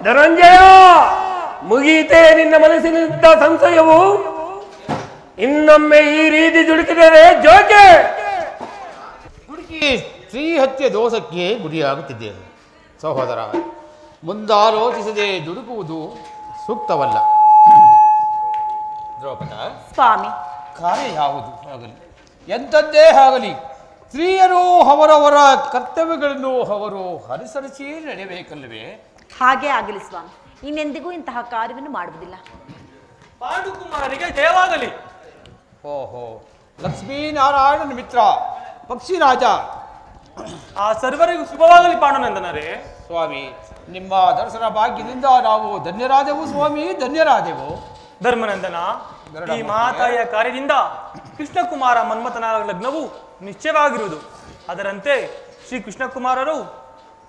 ಧನಂಜಯ, ಮುಗೀತೆ ನಿನ್ನ ಮನಸ್ಸಿನಿಂದ ಸಂಶಯವು. ಇನ್ನೊಮ್ಮೆ ಈ ರೀತಿ ದುಡುಕಿದರೆ ಜೋಕೆ. ದುಡುಕಿ ಸ್ತ್ರೀ ಹತ್ಯೆ ದೋಷಕ್ಕೆ ಗುರಿಯಾಗುತ್ತಿದ್ದೇನೆ ಸಹೋದರ. ಮುಂದಾಲೋಚಿಸದೆ ದುಡುಕುವುದು ಸೂಕ್ತವಲ್ಲ. ದ್ರೌಪದ, ಸ್ವಾಮಿ, ಕಾರ್ಯ ಯಾವುದು ಆಗಲಿ ಎಂಥದ್ದೇ ಆಗಲಿ ಸ್ತ್ರೀಯರು ಅವರವರ ಕರ್ತವ್ಯಗಳನ್ನು ಅವರು ಅನುಸರಿಸಿ ನಡೆಯಬೇಕಲ್ಲವೇ? ಹಾಗೆ ಆಗಲಿ ಸ್ವಾಮಿ. ಇನ್ನೆಂದಿಗೂ ಇಂತಹ ಕಾರ್ಯವನ್ನು ಮಾಡುವುದಿಲ್ಲ. ಪಾಂಡುಕುಮಾರರಿಗೆ ಜಯವಾಗಲಿ. ಓಹೋ, ಲಕ್ಷ್ಮೀನಾರಾಯಣನ ಮಿತ್ರ ಪಕ್ಷಿರಾಜ. ಆ ಸರ್ವರಿಗೂ ಶುಭವಾಗಲಿ ಪಾಂಡುನಂದನರೇ. ಸ್ವಾಮಿ, ನಿಮ್ಮ ದರ್ಶನ ಭಾಗ್ಯದಿಂದ ನಾವು ಧನ್ಯರಾದೆವು ಸ್ವಾಮಿ, ಧನ್ಯರಾದೆವು. ಧರ್ಮನಂದನ, ಈ ಮಹಾತಾಯಿಯ ಕಾರ್ಯದಿಂದ ಕೃಷ್ಣಕುಮಾರ ಮನ್ಮಥನ ಲಗ್ನವು ನಿಶ್ಚಯವಾಗಿರುವುದು. ಅದರಂತೆ ಶ್ರೀ ಕೃಷ್ಣಕುಮಾರರು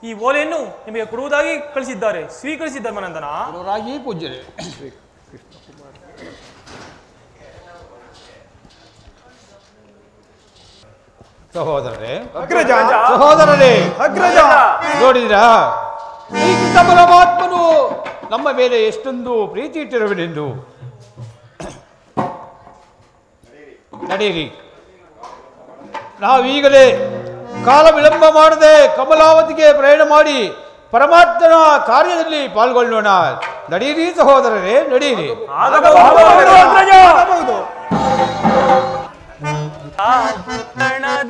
ಈ ಓಲೆಯನ್ನು ನಿಮಗೆ ಕೊಡುವುದಾಗಿ ಕಳಿಸಿದ್ದಾರೆ. ಸ್ವೀಕರಿಸಿ ಧರ್ಮನಂದನ. ರಾಗಿ ಪೂಜ್ಯರೇ. ಸಹೋದರರೇ, ಅಗ್ರಜ, ಸಹೋದರರೇ, ಅಗ್ರಜ, ನೋಡಿದ್ರಾ ಶ್ರೀಕೃಷ್ಣ ಪರಮಾತ್ಮನು ನಮ್ಮ ಮೇಲೆ ಎಷ್ಟೊಂದು ಪ್ರೀತಿ ಇಟ್ಟಿರುವನೆಂದು. ನಡೆಯಿರಿ, ನಾವೀಗಲೇ ಕಾಲ ವಿಳಂಬ ಮಾಡದೆ ಕಮಲಾವತಿಗೆ ಪ್ರಯಾಣ ಮಾಡಿ ಪರಮಾತ್ಮನ ಕಾರ್ಯದಲ್ಲಿ ಪಾಲ್ಗೊಳ್ಳೋಣ. ನಡೆಯಿರಿ ಸಹೋದರರೇ, ನಡೆಯಿರಿ.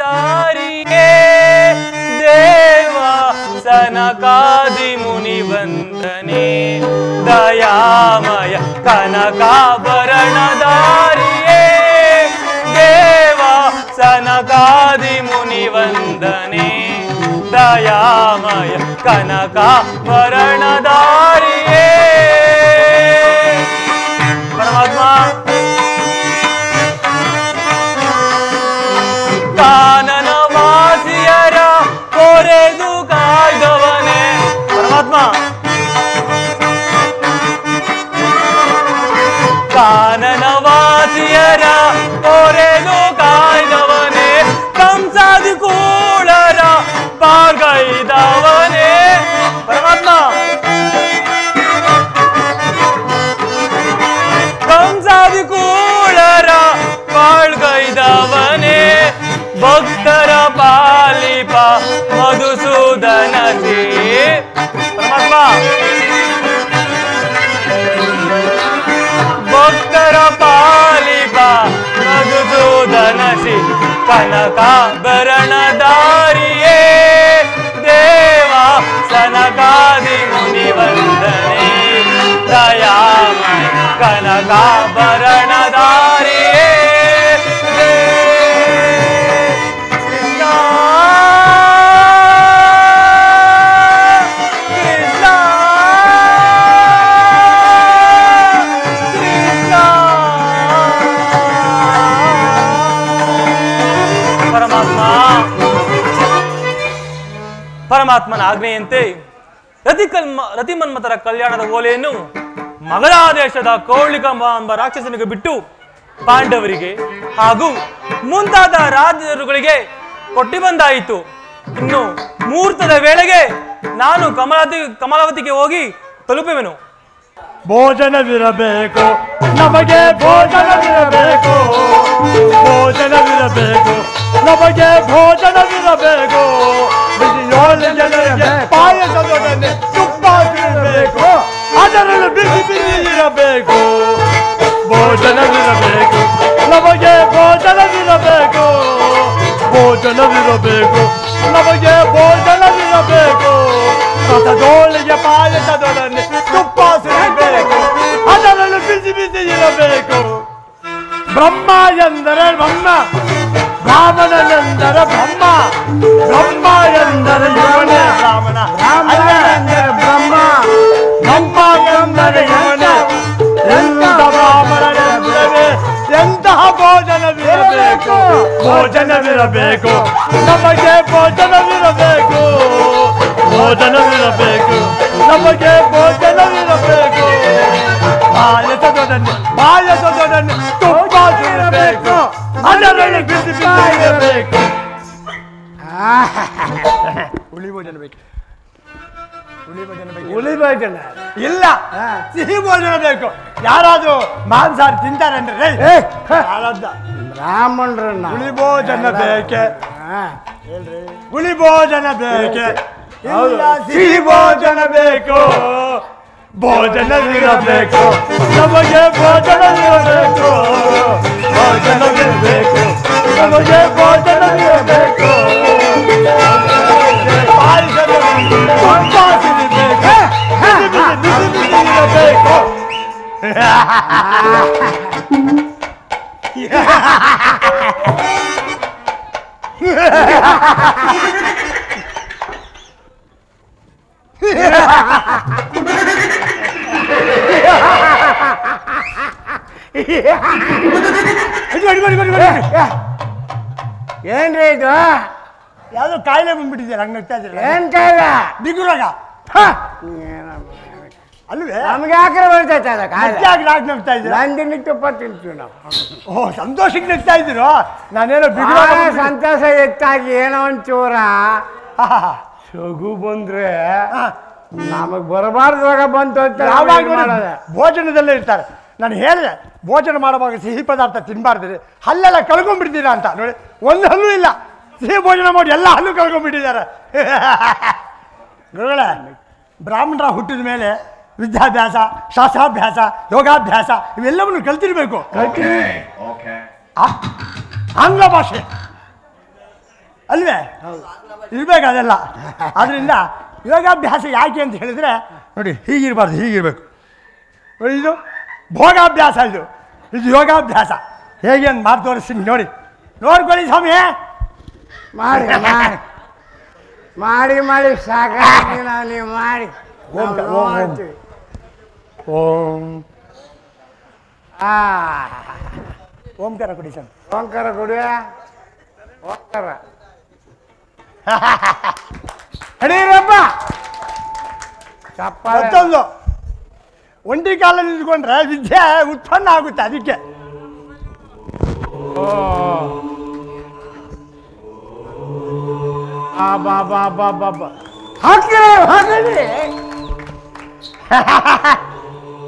ದಾರಿಗೆ ದೇವ ಸನಕಾದಿ ಮುನಿ ವಂದನೆ ದಯಾಮಯ ಕನಕಾಭರಣಧಾರಿಯೇ ದೇವ ಸನಕಾದಿ ಮುನಿ ವಂದನೆ ದಯಾಮಯ ಕನಕಾಭರಣಧಾರಿಯೇ ಪರಮಾತ್ಮ ಕಾನನ ವಾಸಿಯರ ಕೊರೆದು ಕಾಯ್ದವನೇ ಪರಮಾತ್ಮ ಕಾನನ ವಾಸಿಯರ ಕೊರೆದು ಕಾಯ್ದವನೇ ಕಂಸಾದಿ ಕೂಳರ ಪಾರ್ಗೈದವನೇ ಪರಮಾತ್ಮ ಕಂಸಾದಿ ಕೂಳರ ಪಾಳ್ಗೈದವನೇ ಭಕ್ತರ ಪಾಲಿಪ ಮಧುಸೂದನ ಶ್ರೀ ಪರಮಾತ್ಮ ಭಕ್ತರ ಪಾಲಿಪ ಮಧುಸೂದನ ಶ್ರೀ ಕನಕಾಭರಣಧಾರಿಯೇ ದೇವ ಸನಕಾದಿ ಮುನಿ ವಂದನೆ ದಯಾಮಯ ಕನಕಾಭರಣಧಾರಿಯೇ ಪರಮಾತ್ಮನ ಆಜ್ಞೆಯಂತೆ ರತಿಮನ್ಮಥರ ಕಲ್ಯಾಣದ ಓಲೆಯನ್ನು ಮಗಧಾದೇಶದ ಕೌಳಿಕಂಬ ಎಂಬ ರಾಕ್ಷಸನಿಗೆ ಬಿಟ್ಟು ಪಾಂಡವರಿಗೆ ಹಾಗೂ ಮುಂತಾದ ರಾಜರುಗಳಿಗೆ ಕೊಟ್ಟಿ ಬಂದಾಯಿತು. ಇನ್ನು ಮುಹೂರ್ತದ ವೇಳೆಗೆ ನಾನು ಕಮಲಾವತಿಗೆ ಹೋಗಿ ತಲುಪುವೆನು. ಭೋಜನವಿರಬೇಕು ನಮಗೆ ಭೋಜನವಿರಬೇಕು ಭೋಜನವಿರಬೇಕು ನಮಗೆ ಭೋಜನವಿರಬೇಕು ಬಿಸಿಯೋಲೆ ಜನರಿಗೆ ಪಾಯಸದೊಡನೆ ತುಪ್ಪ ತಿನ್ನಬೇಕು ಅದರಲ್ಲೂ ಬಿಸಿ ಬಿಸಿ ಇರಬೇಕು ಭೋಜನವಿರಬೇಕು ನಮಗೆ ಭೋಜನವಿರಬೇಕು ಭೋಜನವಿರಬೇಕು ನಮಗೆ ಭೋಜನವಿರಬೇಕು ರಸದೋಳಿಗೆ ಪಾಯಸದೊಡನೆ ತುಪ್ಪ ಸಿಗಬೇಕು ಅದರಲ್ಲೂ ಬಿಸಿ ಬಿಸಿ ಇರಬೇಕು. ಬ್ರಹ್ಮ ಎಂದರೆ ಬ್ರಹ್ಮ ಬ್ರಾಹ್ಮಣನೆಂದರೆ ಬ್ರಹ್ಮ ಬ್ರಹ್ಮ ಎಂದರೆ ಇವನೇ ಬ್ರಾಹ್ಮಣ ಎಂದರೆ ಬ್ರಹ್ಮ ಬ್ರಹ್ಮ ಎಂದರೆ ಇವನೇ ಎಂತಹ ಬ್ರಾಹ್ಮಣನೆಂದರೆ ಎಂತಹ ಭೋಜನವಿರಬೇಕು ಭೋಜನವಿರಬೇಕು ನಮಗೆ ಭೋಜನವಿರಬೇಕು ಭೋಜನವಿರಬೇಕು ನಮಗೆ ಭೋಜನವಿರಬೇಕು ಪಾಯಸದೊಡನೆ ತುಪ್ಪ ತಿನ್ನಬೇಕು ಅದರಲ್ಲಿ ಬಿಸಿ ಬಿಸಿ ಇರಬೇಕು. ಹುಳಿ ಭೋಜನ ಬೇಕು ಹುಳಿ ಭೋಜನ ಇಲ್ಲ ಸಿಹಿ ಭೋಜನ ಬೇಕು. ಯಾರಾದ್ರೂ ಮಾಂಸಾಹಾರ ತಿಂತಾರಂದ್ರೆ ಬ್ರಾಹ್ಮಣರನ್ನ ಹುಳಿ ಭೋಜನ ಬೇಕೆ ಹುಳಿ ಭೋಜನ ಬೇಕೆ ಸಿಹಿ ಭೋಜನ ಬೇಕು ಭೋಜನವಿರಬೇಕು ನಮಗೆ ಭೋಜನವಿರಬೇಕು ಭೋಜನವಿರಬೇಕು ನಮಗೆ ಭೋಜನವಿರಬೇಕು ಇರಬೇಕು. ಏನ್ರಿ ಇದು ಯಾವ್ದೋ ಕಾಯಿಲೆ ಬಂದ್ಬಿಟ್ಟಿದ್ದೀರ ಹಂಗ ನಗ್ತಾ ಇದ್ದೀರ ಏನ್ ಕಾಯಿಲೆ ಬಿಗುರಾಗ ಅಲ್ವೇ ನಮ್ಗೆ ಯಾಕ್ರೆ ಬರ್ತೈತೆ ಅದ ಕಾಯಿಲೆ ಯಾಕೆ ನಗ್ತಾ ಇದ್ದೀರ ನಂದಿನ ತುಪ್ಪ ತಿಂತೀವಿ ನಾವು. ಓ ಸಂತೋಷಕ್ಕೆ ನಗ್ತಾ ಇದ್ದೀರೋ ನಾನೇನೋ ಬಿಗುರಾಗ ಸಂತೋಷ ಹೆಚ್ಚಾಗಿ ಏನೋ ಒಂಚೂರ ಸಗು ಬಂದ್ರೆ ನಮಗ್ ಬರಬಾರ್ದಾಗ ಬಂತು ಅಂತ ಭೋಜನದಲ್ಲೇ ಇರ್ತಾರೆ. ನಾನು ಹೇಳಿದೆ ಭೋಜನ ಮಾಡುವಾಗ ಸಿಹಿ ಪದಾರ್ಥ ತಿನ್ನಬಾರ್ದು ಹಲ್ಲೆಲ್ಲ ಕಳ್ಕೊಂಡ್ಬಿಡ್ತೀರಾ ಅಂತ ನೋಡಿ ಒಂದು ಹಲ್ಲು ಇಲ್ಲ ಸಿಹಿ ಭೋಜನ ಮಾಡಿ ಎಲ್ಲ ಹಲ್ಲು ಕಳ್ಕೊಂಡ್ಬಿಟ್ಟಿದ್ದಾರೆ. ಗುರುಗಳೇ ಬ್ರಾಹ್ಮಣರ ಹುಟ್ಟಿದ ಮೇಲೆ ವಿದ್ಯಾಭ್ಯಾಸ ಶಾಸ್ತ್ರಾಭ್ಯಾಸ ಯೋಗಾಭ್ಯಾಸ ಇವೆಲ್ಲವನ್ನು ಕಲ್ತಿರ್ಬೇಕು. ಆಂಗ್ಲ ಭಾಷೆ ಅಲ್ವೇ ಇರ್ಬೇಕು ಅದೆಲ್ಲ. ಆದ್ರಿಂದ ಯೋಗಾಭ್ಯಾಸ ಯಾಕೆ ಅಂತ ಹೇಳಿದ್ರೆ ನೋಡಿ ಹೀಗಿರಬಾರ್ದು, ಹೀಗಿರಬೇಕು ನೋಡಿ. ಇದು ಭೋಗಾಭ್ಯಾಸ, ಇದು ಯೋಗಾಭ್ಯಾಸ. ಹೇಗೆ ಅಂತ ಮಾಡಿ ತೋರಿಸ್ತೀನಿ ನೋಡಿ, ನೋಡ್ಕೊಳ್ಳಿ ಸ್ವಾಮಿ. ಮಾಡಿ ಮಾಡಿ ಮಾಡಿ ಮಾಡಿ ಸಾಕಾಗಿ ನಾವು ನೀವು ಮಾಡಿ ಓಂ ಆ ಓಂಕಾರ ಕೊಡಿ ಸ್ವಾಮಿ. ಓಂಕಾರ ಕೊಡುವ ಓಂಕಾರ ನಡೀರಪ್ಪ. ಚಪ್ಪಾಳೆ ಮತ್ತೊಂದು ಒಂಟಿ ಕಾಲಲ್ಲಿ ನಿಂತ್ಕೊಂಡ್ರೆ ವಿದ್ಯೆ ಉತ್ಪನ್ನ ಆಗುತ್ತೆ. ಅದಕ್ಕೆ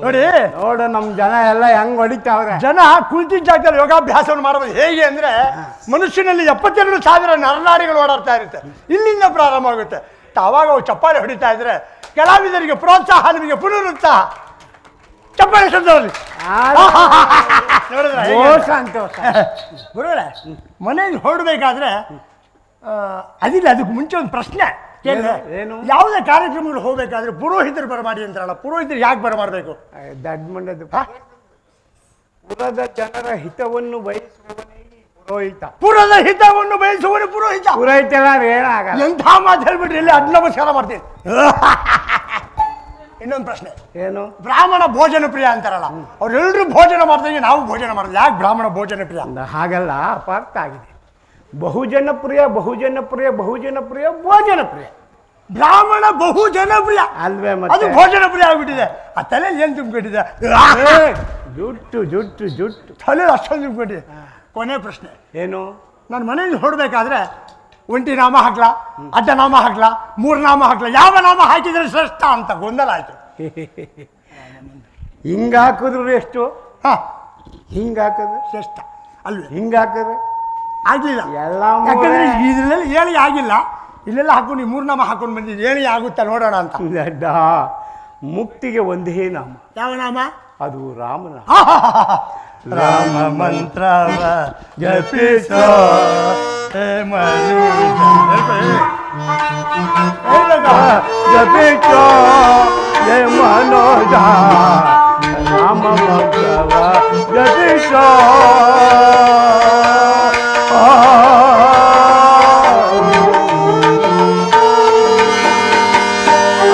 ನೋಡಿ ನೋಡು ನಮ್ಮ ಜನ ಎಲ್ಲ ಹೆಂಗ್ ಹೊಡಿತಾವ್ರೆ. ಜನ ಕುಳಿತಿದ್ದ ಜಾಗದಲ್ಲಿ ಯೋಗಾಭ್ಯಾಸವನ್ನು ಮಾಡಬಹುದು. ಹೇಗೆ ಅಂದ್ರೆ ಮನುಷ್ಯನಲ್ಲಿ 72,000 ನರನಾಡಿಗಳು ಓಡಾಡ್ತಾ ಇರುತ್ತೆ. ಇಲ್ಲಿಂದ ಪ್ರಾರಂಭ ಆಗುತ್ತೆ. ಆವಾಗ ಅವು ಚಪ್ಪಾಳೆ ಹೊಡಿತಾ ಇದ್ರೆ ಕಲಾವಿದರಿಗೆ ಪ್ರೋತ್ಸಾಹ, ನಿಮಗೆ ಪುನರುತ್ಸಾಹ. ಚಪ್ಪಾಳೆ ಶಬ್ದದಲ್ಲಿ ನೋಡಿದ್ರೆ ಸಂತೋಷ. ಗುರುಗಳೇ, ಮನೆಯಲ್ಲಿ ಹೊರಡಬೇಕಾದ್ರೆ ಅದಿಲ್ಲ, ಅದಕ್ಕೆ ಮುಂಚೆ ಒಂದು ಪ್ರಶ್ನೆ ಕೇಳಿದೆ. ಏನು? ಯಾವುದೇ ಕಾರ್ಯಕ್ರಮಗಳು ಹೋಗ್ಬೇಕಾದ್ರೆ ಪುರೋಹಿತರು ಬರಮಾಡಿ ಅಂತಾರಲ್ಲ, ಪುರೋಹಿತರು ಯಾಕೆ ಬರಮಾಡಬೇಕು? ದಡ್ಡ ಮಂಡದ ಪುರದ ಜನರ ಹಿತವನ್ನು ಬಯಸುವವನೇ ಪುರೋಹಿತ. ಪುರದ ಹಿತವನ್ನು ಬಯಸುವವನು ಪುರೋಹಿತ. ಪುರೋಹಿತ ಏನಾಗಲ್ಲ. ಎಂಥ ಮಾತು ಹೇಳ್ಬಿಟ್ರಿ, ಇಲ್ಲಿ ಅಡ್ಡ ನಮಸ್ಕಾರ ಮಾಡ್ತೀನಿ. ಇನ್ನೊಂದು ಪ್ರಶ್ನೆ ಏನು? ಬ್ರಾಹ್ಮಣ ಭೋಜನ ಪ್ರಿಯ ಅಂತಾರಲ್ಲ, ಅವ್ರೆಲ್ಲರೂ ಭೋಜನ ಮಾಡ್ದಂಗೆ ನಾವು ಭೋಜನ ಮಾಡೋದು. ಯಾಕೆ ಬ್ರಾಹ್ಮಣ ಭೋಜನ ಪ್ರಿಯ? ಹಾಗಲ್ಲ, ಅಪಾರ್ಥ ಆಗಿದೆ. ಬಹುಜನ ಪ್ರಿಯ ಬಹುಜನ ಪ್ರಿಯ ಬಹುಜನ ಪ್ರಿಯ ಭೋಜನ ಪ್ರಿಯ. ಬ್ರಾಹ್ಮಣ ಬಹು ಜನಪ್ರಿಯ ಅಲ್ವೇ? ಅದು ಮತ್ತೆ ಭೋಜನ ಪ್ರಿಯ ಆಗ್ಬಿಟ್ಟಿದೆ. ಆ ತಲೆಯಲ್ಲಿ ಏನು ತುಂಬಿಟ್ಟಿದೆ? ಜುಟ್ಟು ಜುಟ್ಟು ಜುಟ್ಟು ತಲೆಯಲ್ಲಿ ಅಷ್ಟೊಂದು ತುಂಬಿಟ್ಟಿದೆ. ಕೊನೆ ಪ್ರಶ್ನೆ ಏನು? ನಾನು ಮನೆಯಲ್ಲಿ ಹೊರಡ್ಬೇಕಾದ್ರೆ ಒಂಟಿ ನಾಮ ಹಾಕ್ಲಾ, ಅಡ್ಡ ನಾಮ ಹಾಕ್ಲಾ, 3 ನಾಮ ಹಾಕ್ಲಾ, ಯಾವ ನಾಮ ಹಾಕಿದ್ರೆ ಶ್ರೇಷ್ಠ ಅಂತ ಗೊಂದಲ ಆಯ್ತು. ಹಿಂಗ ಹಾಕಿದ್ರು ಎಷ್ಟು? ಹಾ, ಹಿಂಗ ಹಾಕಿದ್ರೆ ಶ್ರೇಷ್ಠ ಅಲ್ವೇ? ಹಿಂಗ ಹಾಕಿದ್ರೆ ಆಗ್ಲಿಲ್ಲ. ಎಲ್ಲ ಯಾಕಂದ್ರೆ ಇದರಲ್ಲಿ ಏಳಿ ಆಗಿಲ್ಲ. ಇಲ್ಲೆಲ್ಲ ಹಾಕೊಂಡು 3 ನಾಮ ಹಾಕೊಂಡು ಬಂದಿದ್ದು, ಏಳಿ ಆಗುತ್ತಾ ನೋಡೋಣ ಅಂತ. ದಡ್ಡ. ಮುಕ್ತಿಗೆ ಒಂದೇ ನಾಮ. ಯಾವ ನಾಮ? ಅದು ರಾಮನಾಮ. ರಾಮ ಮಂತ್ರವ ಜಪಿಸೋ ಜಪಿಸೋ ಮನೋಜ. ರಾಮ ಮಂತ್ರವ ಜಪಿಸೋ.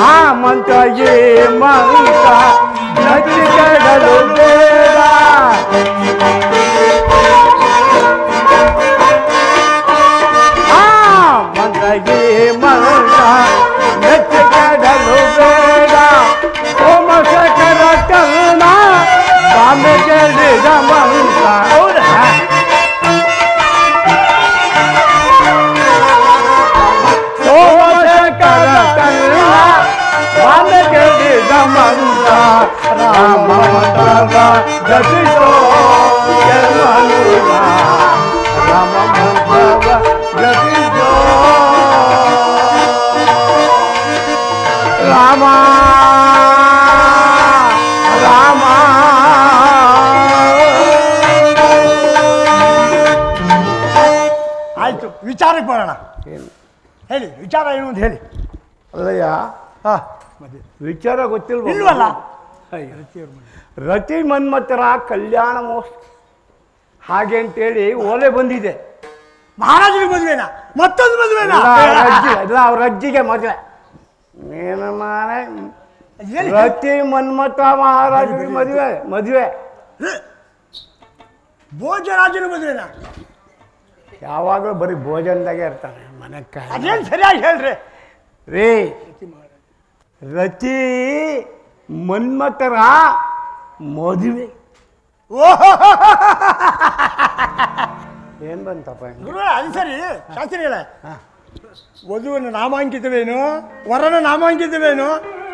ಆ ಮಂತ್ರ ಏ ಮಂತ್ರ ನಚಿಕೆಗಳು ಬೇಡ. ಆ ಮಂತ್ರ ಏ ಮಂತ್ರ ನಚಿಕೆಗಳು ಬೇಡ. ಸೋಮಶೇಖರ ಕರ್ಣ ಬಾಮೆಗೆಳಿದ ಮಂತ್ರ. ಸೋಮಶೇಖರ ಕರ್ಣ ಬಾಮೆಗೆಳಿದ ಮಂತ್ರ. ರಾಮ ಮಂತ್ರವ ಜಪಿಸೋ ಮನುಜ. ರಾಮ ಮಂತ್ರವ ಜಪಿಸೋ. ರಾಮ ರಾಮ. ಆಯ್ತು, ವಿಚಾರಕ್ಕೆ ಬರೋಣ. ಹೇಳಿ, ವಿಚಾರ ಏನು ಅಂತ ಹೇಳಿ. ಅಲ್ಲಯ್ಯ, ಹಾ, ವಿಚಾರ ಗೊತ್ತಿಲ್ವ? ಇಲ್ವಲ್ಲ. ರತಿ ಮನ್ಮಥರ ಕಲ್ಯಾಣ ಮಹೋತ್ಸವ ಹಾಗೆ ಅಂತೇಳಿ ಓಲೆ ಬಂದಿದೆ. ಮಹಾರಾಜರಿಗೆ ಮದುವೆನಾ? ಮತ್ತೊಂದು ಮದುವೆನಾ? ಎಲ್ಲ ಅವ್ರ ಅಜ್ಜಿಗೆ ಮದುವೆ. ಏನು ಮಾರೆ, ಏನು? ರತಿ ಮನ್ಮಥ ಮಹಾರಾಜರಿಗೆ ಮದುವೆ. ಭೋಜರಾಜನ ಮದುವೆನಾ? ಯಾವಾಗಲೂ ಬರೀ ಭೋಜನದಾಗೆ ಇರ್ತಾನೆ ಮನೆ. ಅದೇನು ಸರಿಯಾಗಿ ಹೇಳ್ರಿ. ರೇ, ರತಿ ಮನ್ಮಥರ ಮದುವೆ. ಏನ್ ಬಂತಪ್ಪ? ಗುರುಗಳೇ, ಅದು ಸರಿ. ಶಾಸ್ತ್ರಿಗಳೇ, ವಧುವಿನ ನಾಮಾಂಕಿತವೇನು, ವರನ ನಾಮಾಂಕಿತವೇನು?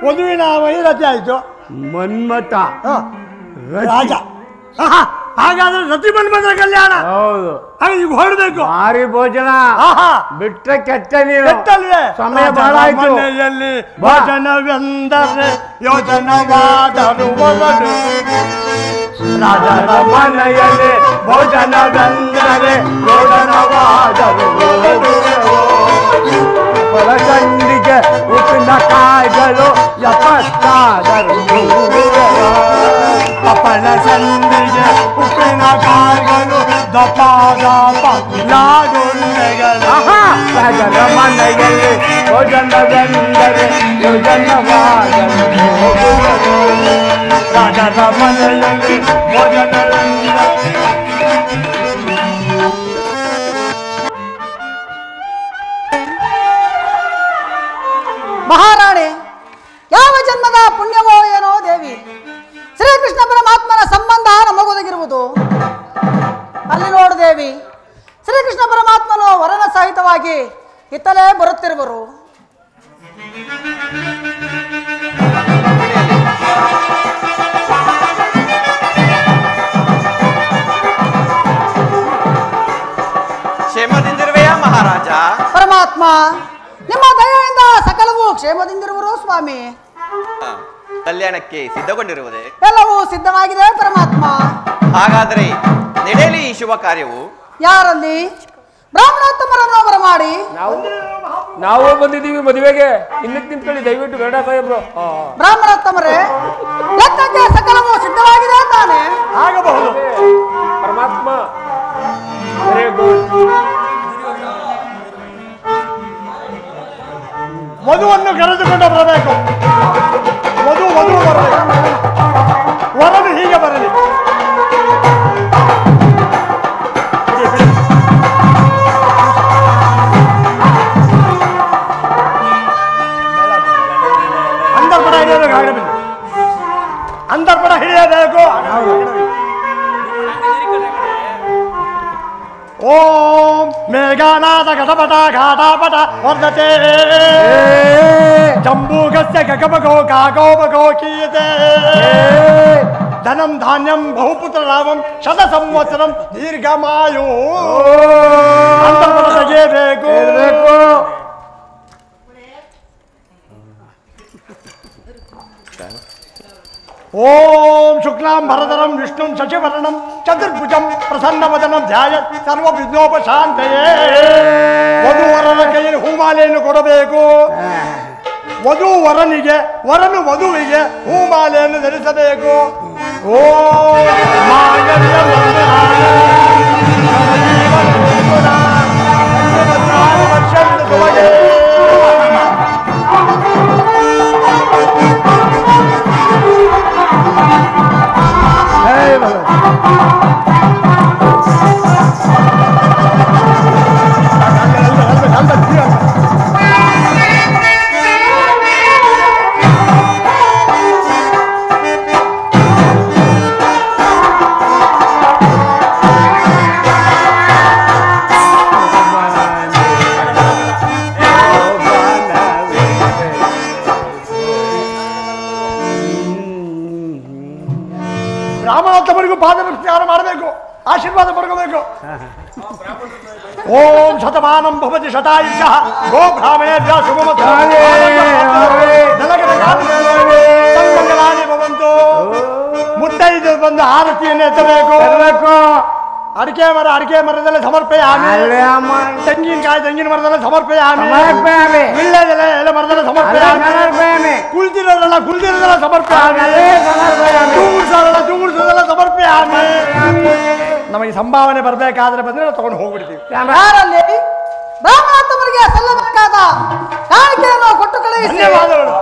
ವಧುವಿನ ನಾಮ ರತಿ ಆಯ್ತು, ಮನ್ಮಥ ರಾಜ. ಹಾಗಾದ್ರೆ ರತಿ ಮನ್ಮಥರ ಕಲ್ಯಾಣ. ಹೌದು. ಹಾಗೆ ಈಗ ಹೊರಡ್ಬೇಕು. ಭಾರಿ ಭೋಜನ ಬಿಟ್ರೆ ಕೆಟ್ಟ ನೀರು. ಕೆಟ್ಟಲ್ವೇ? ಸಮಯ ಬಹಳ ಆಯ್ತು. ಮನೆಯಲ್ಲಿ ಭೋಜನವೆಂದರೆ ಯೋಜನವಾದರು ಒಗಟು. ರಾಜನ ಮನೆಯಲ್ಲಿ ಭೋಜನವೆಂದರೆ ಯೋಜನವಾದರು ಒಗಟು. ಸಫಲ ಚಂಡಿಗೆ ಉಪ್ಪಿನಕಾಯಿಗಳು ಎಪ್ಪತ್ತಾದರೂ ಅಪ್ಪನ ಸಂದಿಗೆ ಉಪ್ಪಿನಕಾಯಿಗಳು ದಪ್ಪ ದಪ್ಪ ಲಾಡುಂಡೆಗಳು ರಾಜರ ಮನೆಯಲ್ಲಿ ಭೋಜನವೆಂದರೆ ಯೋಜನವಾಗಲು ರಾಜರ ಮನೆಯಲ್ಲಿ ಭೋಜನವೆಂದರೆ ಮಹಾರಾಣಿ, ಯಾವ ಜನ್ಮದ ಪುಣ್ಯವೋ ಏನೋ ದೇವಿ, ಶ್ರೀಕೃಷ್ಣ ಪರಮಾತ್ಮನ ಸಂಬಂಧ ನಮಗೊದಗಿರುವುದು. ಅಲ್ಲಿ ನೋಡು ದೇವಿ, ಶ್ರೀಕೃಷ್ಣ ಪರಮಾತ್ಮನು ವರನ ಸಹಿತವಾಗಿ ಇತ್ತಲೇ ಬರುತ್ತಿರುವರು. ಕ್ಷೇಮದಿಂದಿರುವೆಯ ಮಹಾರಾಜ? ಪರಮಾತ್ಮ, ನಿಮ್ಮ ದಯೆಯಿಂದ ಸಕಲವೂ ಕ್ಷೇಮದಿಂದಿರುವರು ಸ್ವಾಮಿ. ಕಲ್ಯಾಣಕ್ಕೆ ಸಿದ್ಧಗೊಂಡಿರುವುದೇ? ಎಲ್ಲವೂ ಸಿದ್ಧವಾಗಿದೆ ಪರಮಾತ್ಮ. ಹಾಗಾದರೆ ನಡೆಯಲಿ ಈ ಶುಭ ಕಾರ್ಯವು. ಯಾರಲ್ಲಿ? ಬ್ರಾಹ್ಮಣೋತ್ತಮರನ್ನು ಬರಮಾಡಿ. ನಾವು ಬಂದಿದ್ದೀವಿ ಮದುವೆಗೆ. ಇನ್ನಕ್ಕೆ ನಿಂತ್ಕೊಳ್ಳಿ ದಯವಿಟ್ಟು ಬೇಡ ಸಾಹೇಬ್ರು. ಬ್ರಾಹ್ಮಣೋತ್ತಮರೇ, ಯಜ್ಞಕ್ಕೆ ಸಕಲವೂ ಸಿದ್ಧವಾಗಿದೆ ತಾನೆ? ಆಗಬಹುದು ಪರಮಾತ್ಮ. Very good. ವಧುವನ್ನು ಕರೆದುಕೊಂಡು ಬರಬೇಕು. ವಧು ಬರಬೇಕು. ವರನು ಹೀಗೆ ಬರಲಿ. ಅಂತರ್ಪಣ ಹಿಡಿಯಬೇಕು. ಆಗಬೇಕು ಅಂತರ್ಪಣ ಹಿಡಿಯಬೇಕು. ಓಂ ಮೇಘನಾಥ ಘಟಪಟ ಘಾಟಾಪಟ ವರ್ಧತೆ ಜಂಬೂಗಸ್ಯ ಗಗಬಗೋ ಗಾಗೋಬಗೋ ಕೀಯತೆ ಧನಂ ಧಾನ್ಯಂ ಬಹುಪುತ್ರ ಲಾಭಂ ಶತ ಸಂವತ್ಸರಂ ದೀರ್ಘಮಾಯು. ಅಂತರ್ಪಣ ತೆಗೆಯಬೇಕು. ಓಂ ಶುಕ್ಲಾಂ ಭರಧರಂ ವಿಷ್ಣುಂ ಶಶಿವರ್ಣಂ ಚತುರ್ಭುಜಂ ಪ್ರಸನ್ನವದನಂ ಧ್ಯಾಯತ್ ಸರ್ವ ವಿಘ್ನೋಪಶಾಂತಯೇ. ವಧುವರನ ಕೈಯಲ್ಲಿ ಹೂಮಾಲೆಯನ್ನು ಕೊಡಬೇಕು. ವಧು ವರನಿಗೆ, ವರನು ವಧುವಿಗೆ ಹೂಮಾಲೆಯನ್ನು ಧರಿಸಬೇಕು. ಓಂ ಮಾಂಗಲ್ಯ ಬ್ರಾಹ್ಮಣೋತ್ತಮರಿಗೂ ಪಾದ ನಮಸ್ಕಾರ ಮಾಡಬೇಕು. ಆಶೀರ್ವಾದ ಪಡ್ಕೋಬೇಕು. ಓಂ ಶತಮಾನಂ ಭವತಿ ಶತಾಯುಷಃ ಗೋ ಬ್ರಾಹ್ಮಣೇಭ್ಯಃ ಶುಭಮಸ್ತು ಸಂಮಂಗಲಾನಿ ಭವಂತು. ಮುತ್ತೈದು ಬಂದು ಆರತಿಯನ್ನು ಎತ್ತಬೇಕು. ಅಡಿಕೆ ಮರದಲ್ಲಿ ಸಮರ್ಪಯಾಮಿ. ತೆಂಗಿನ ಮರದಲ್ಲಿ ಸಮರ್ಪಯಾಮಿ. ವಿಳ್ಳೆದೆಲೆ ಮರದಲ್ಲಿ ಸಮರ್ಪಯಾಮಿ. ಕುಳಿತಿರೋದೆಲ್ಲ ಸಮರ್ಪಯಾಮಿ. ತೂಗುಡ್ಸೋದೆಲ್ಲ ಸಮರ್ಪಯಾಮಿ. ನಮಗೆ ಸಂಭಾವನೆ ಬರಬೇಕಾದ್ರೆ ಬಂದ್ರೆ ನಾವು ತಗೊಂಡು ಹೋಗ್ಬಿಡ್ತೀವಿ. ಯಾರಲ್ಲಿ? ಬ್ರಾಹ್ಮಣೋತ್ತಮರಿಗೆ ಸಲ್ಲಬೇಕಾದ ಕಾಣಿಕೆಯನ್ನು ಕೊಟ್ಟು ಕಳುಹಿಸಿ. ಧನ್ಯವಾದಗಳು.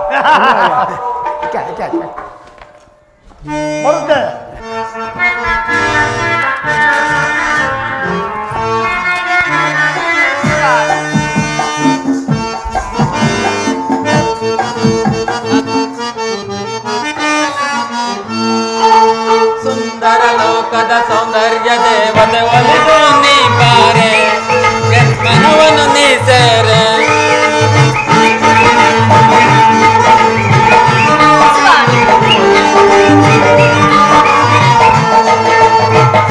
ಬರುತ್ತೆ. ಸುಂದರ ಲೋಕದ ಸೌಂದರ್ಯ ದೇವತೆ ಒಲಿದು ನೀ ಬಾರೆ ಮನವನ್ನು ನೀ ಸೇರೆ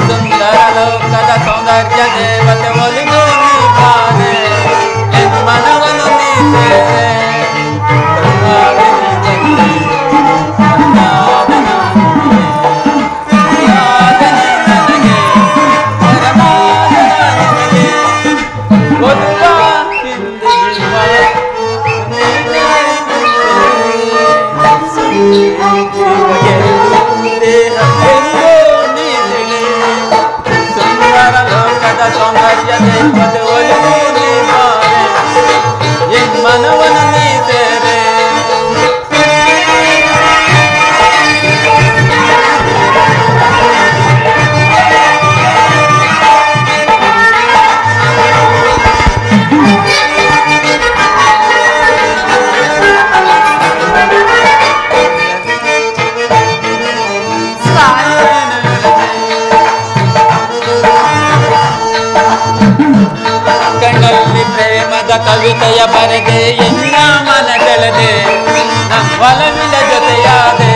ಸುಂದರ ಲೋಕದ ಸೌಂದರ್ಯ ದೇವತೆ ಒಲಿದು ನೀ ಬಾರೆ ಮನವನ್ನು ನೀ ಸೇರೆ ನನಗೆ ಕವಿತೆಯ ಬರೆದೆ ಎನ್ನ ಮನ ಸೆಳೆದೆ ನನ್ನ ಒಲವಿನ ಜೊತೆಯಾದೆ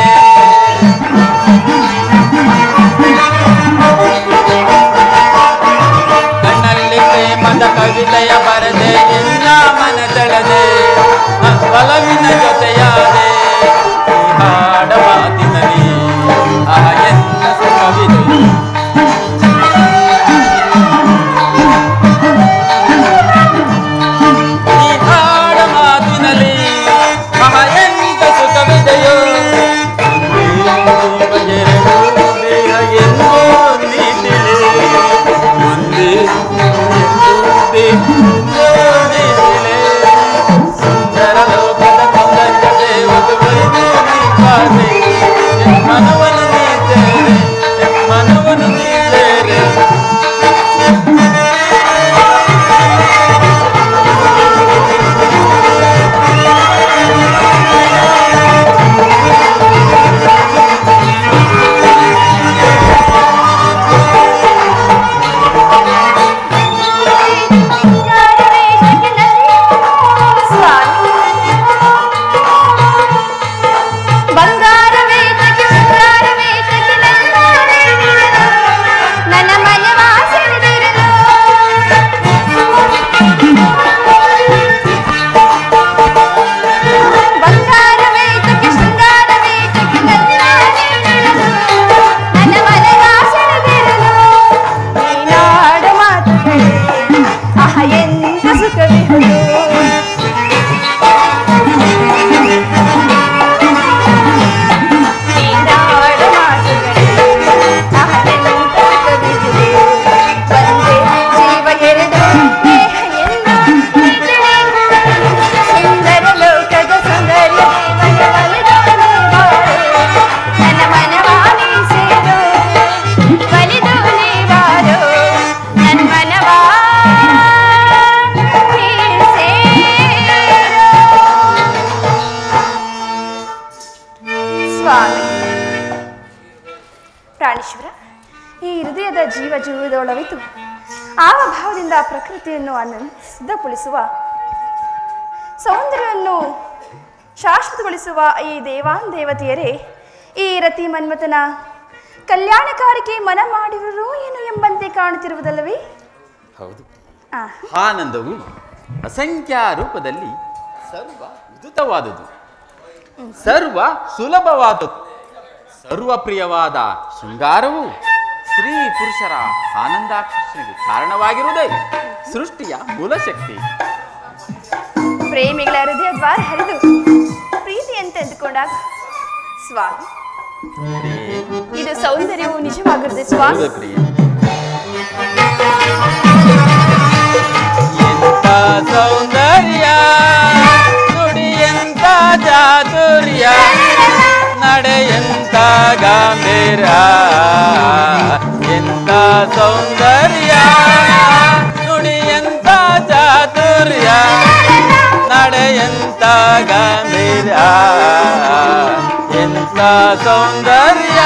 ಕಣ್ಣಲ್ಲಿ ಪ್ರೇಮದ ಕವಿತೆಯ ಬರೆದೆ ಎನ್ನ ಮನ ಸೆಳೆದೆ ನನ್ನ ಒಲವಿನ ಜೊತೆಯಾದೆ ಹಾಡ ಮಾತಿನಲ್ಲಿ ಆ ಎನ್ನ ಕವಿತೆ ಜೀವದೊಳವಿತು ಆವ ಭಾವದಿಂದ ಪ್ರಕೃತಿಯನ್ನು ಸಿದ್ಧಪಡಿಸುವ ಸೌಂದರ್ಯವನ್ನು ಶಾಶ್ವತಗೊಳಿಸುವ ಈ ದೇವಾನ್ ದೇವತೆಯರೇ ಈ ರತಿ ಮನ್ಮಥನ ಕಲ್ಯಾಣಕಾರಿಕೆ ಮನ ಮಾಡಿರುವರು ಏನು ಎಂಬಂತೆ ಕಾಣುತ್ತಿರುವುದಲ್ಲವೇ? ಹೌದು. ಆನಂದವು ಅಸಂಖ್ಯ ರೂಪದಲ್ಲಿ ಸರ್ವ ಉದಿತವಾದುದು, ಸರ್ವ ಸುಲಭವಾದದ್ದು, ಸರ್ವಪ್ರಿಯವಾದ ಶೃಂಗಾರವು ಸ್ತ್ರೀ ಪುರುಷರ ಆನಂದಾಕರ್ಷಣೆಗೆ ಕಾರಣವಾಗಿರುವುದೇ ಸೃಷ್ಟಿಯ ಮೂಲಶಕ್ತಿ. ಪ್ರೇಮಿಗಳ ಹೃದಯ ದ್ವಾರ ಹರಿದು ಪ್ರೀತಿ ಅಂತ ಎಂದುಕೊಂಡಾಗ ಸ್ವಾಮಿ ಇದು ಸೌಂದರ್ಯವು ನಿಜವಾಗಿರುತ್ತೆ ಸ್ವಾಮಿ. ಎಂತ ಸೌಂದರ್ಯ ನುಡಿ ಎಂತ ಚಾತುರ್ಯ ನಡೆ ಎಂತ ಗಾಂಭೀರ್ಯ, ಎಂತ ಸೌಂದರ್ಯ ನುಡಿ ಎಂತ ಚಾತುರ್ಯ ನಡೆ ಎಂತ ಗಾಂಭೀರ್ಯ, ಎಂತ ಸೌಂದರ್ಯ.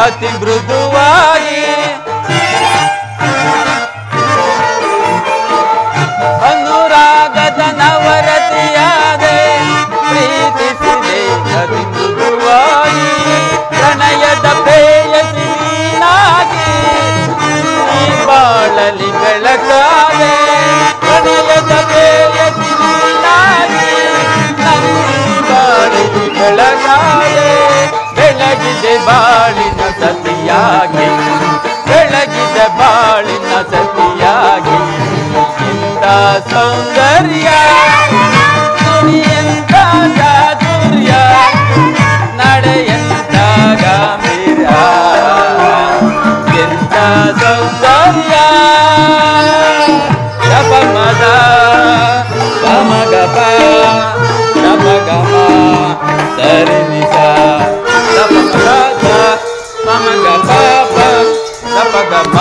ಅತಿ ಮೃದುವಾಗಿ ಅನುರಾಗದ ನವರತಿಯಾದೆ ಪ್ರೀತಿಸಿದೆ ಅತಿ ಮೃದುವಾಗಿ ಪ್ರಣಯದ ಪ್ರೇಯಸಿ ನೀನಾಗಿ ನೀ ಬಾಳಲಿ ಬೆಳಕಾದೆ ಪ್ರಣಯದ ಪ್ರೇಯಸಿ ನೀನಾಗಿ ನನ್ನಿ ಬಾಳಲಿ ಬೆಳಕಾದೆ ಬೆಳಗಿದೆ ಬಾಳಿನ ಸತಿಯಾಗಿ ಬೆಳಗಿದೆ ಬಾಳಿನ ಸತಿಯಾಗಿ ಇಂಥ ಸೌಂದರ್ಯ ಎಂಥ ಚಾತುರ್ಯ ನಡೆಯಂತ ಗಾಂಭೀರ್ಯ ಎಂಥ ಸೌಂದರ್ಯ ಗಮದ ಗಮಗಪ ಗಮಗಮ ಸರಿನಿಸ ಗಮಗಪ ಗಮಗಮ